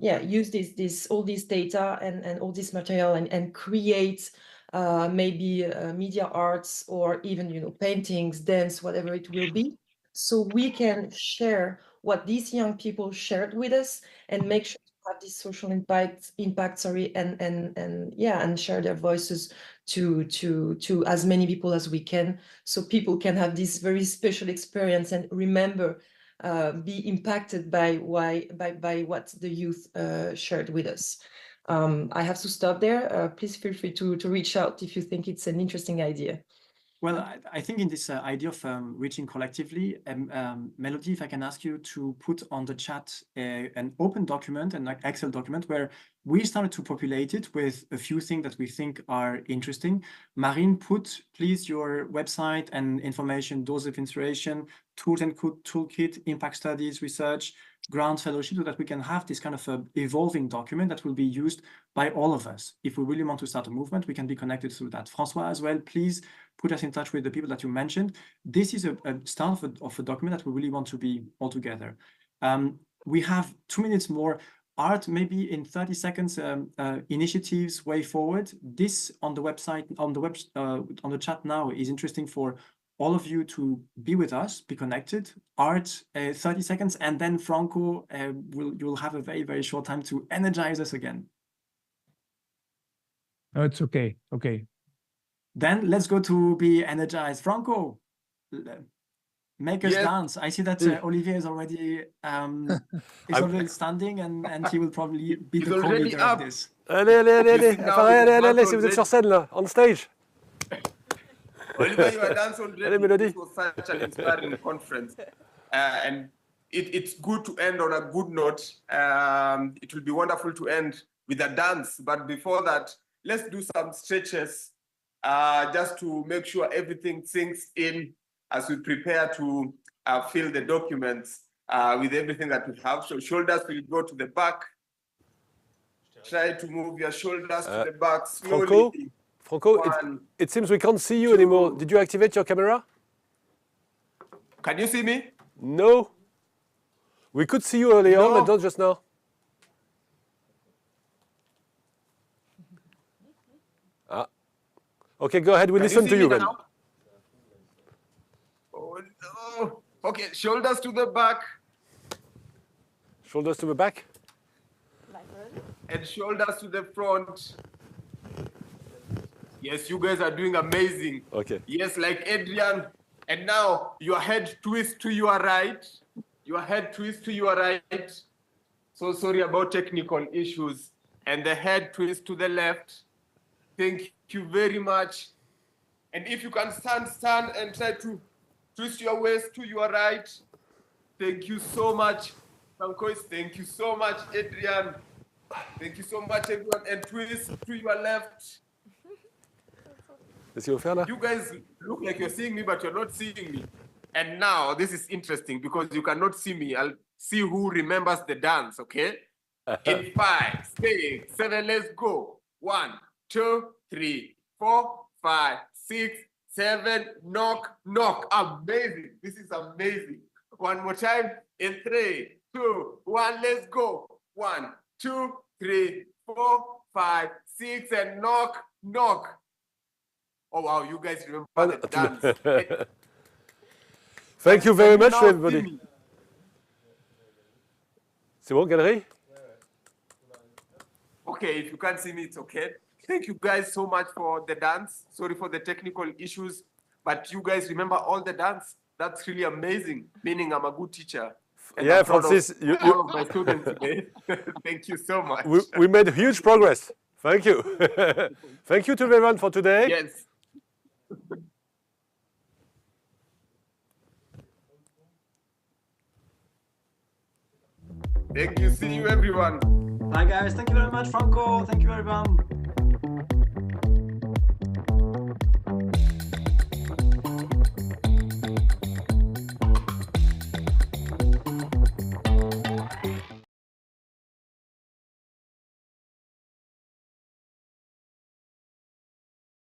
use all this data and all this material and create maybe media arts or even paintings, dance, whatever it will be. So we can share what these young people shared with us and make sure to have this social impact, and share their voices to as many people as we can, so people can have this very special experience and remember, be impacted by what the youth shared with us. I have to stop there. Please feel free to reach out if you think it's an interesting idea.
Well, I think in this idea of reaching collectively, Melody, if I can ask you to put on the chat an open document, an Excel document, where we started to populate it with a few things that we think are interesting. Marine, put please your website and information, dose of inspiration, tools and toolkit, impact studies, research, grant fellowship, so that we can have this kind of evolving document that will be used by all of us. If we really want to start a movement, we can be connected through that. Francois as well, please put us in touch with the people that you mentioned. This is a start of a document that we really want to be all together. We have 2 minutes more. Art, maybe in 30 seconds, initiatives, way forward. This on the website, on the chat now is interesting for all of you to be with us, be connected. Art, 30 seconds, and then Franco, you'll have a very, very short time to energize us again.
No, it's okay. Okay.
Then let's go to be energized. Franco, make us dance. I see that Olivier is already standing, and he will probably be the co-leader of this.
Allez, si vous êtes sur scène là, on stage.
Olivier, you are dancing already. This was such an inspiring conference, and it's good to end on a good note. It will be wonderful to end with a dance, but before that, let's do some stretches just to make sure everything sinks in as we prepare to fill the documents with everything that we have. So shoulders will go to the back. Try to move your shoulders to the back
Franco,
slowly.
Franco, it seems we can't see you anymore. Did you activate your camera?
Can you see me?
No. We could see you earlier on, but not just now. Okay, go ahead. We listen to you then.
Oh, no. Okay, shoulders to the back.
Shoulders to the back.
And shoulders to the front. Yes, you guys are doing amazing.
Okay.
Yes, like Adrian. And now your head twist to your right. Your head twist to your right. So sorry about technical issues. And the head twist to the left. Thank you very much. And if you can stand and try to twist your waist to your right. Thank you so much, Francois. Thank you so much, Adrian. Thank you so much, everyone. And twist to your left. You guys look like you're seeing me, but you're not seeing me. And now this is interesting because you cannot see me. I'll see who remembers the dance, okay? In 5, 6, 7, let's go. 1, 2, 3, 4, 5, 6, 7, knock, knock. Amazing. This is amazing. One more time. In 3, 2, 1, let's go. 1, 2, 3, 4, 5, 6, and knock, knock. Oh, wow, you guys remember the dance.
Thank you very much, everybody. C'est bon, galerie?
Okay, if you can't see me, it's okay. Thank you guys so much for the dance. Sorry for the technical issues, but you guys remember all the dance. That's really amazing, meaning I'm a good teacher. And
yeah,
I'm proud
Francis,
of all of my students today. Thank you so much.
We made huge progress. Thank you. Thank you to everyone for today.
Yes. Thank you. See you, everyone.
Bye, guys. Thank you very much, Franco. Thank you, everyone.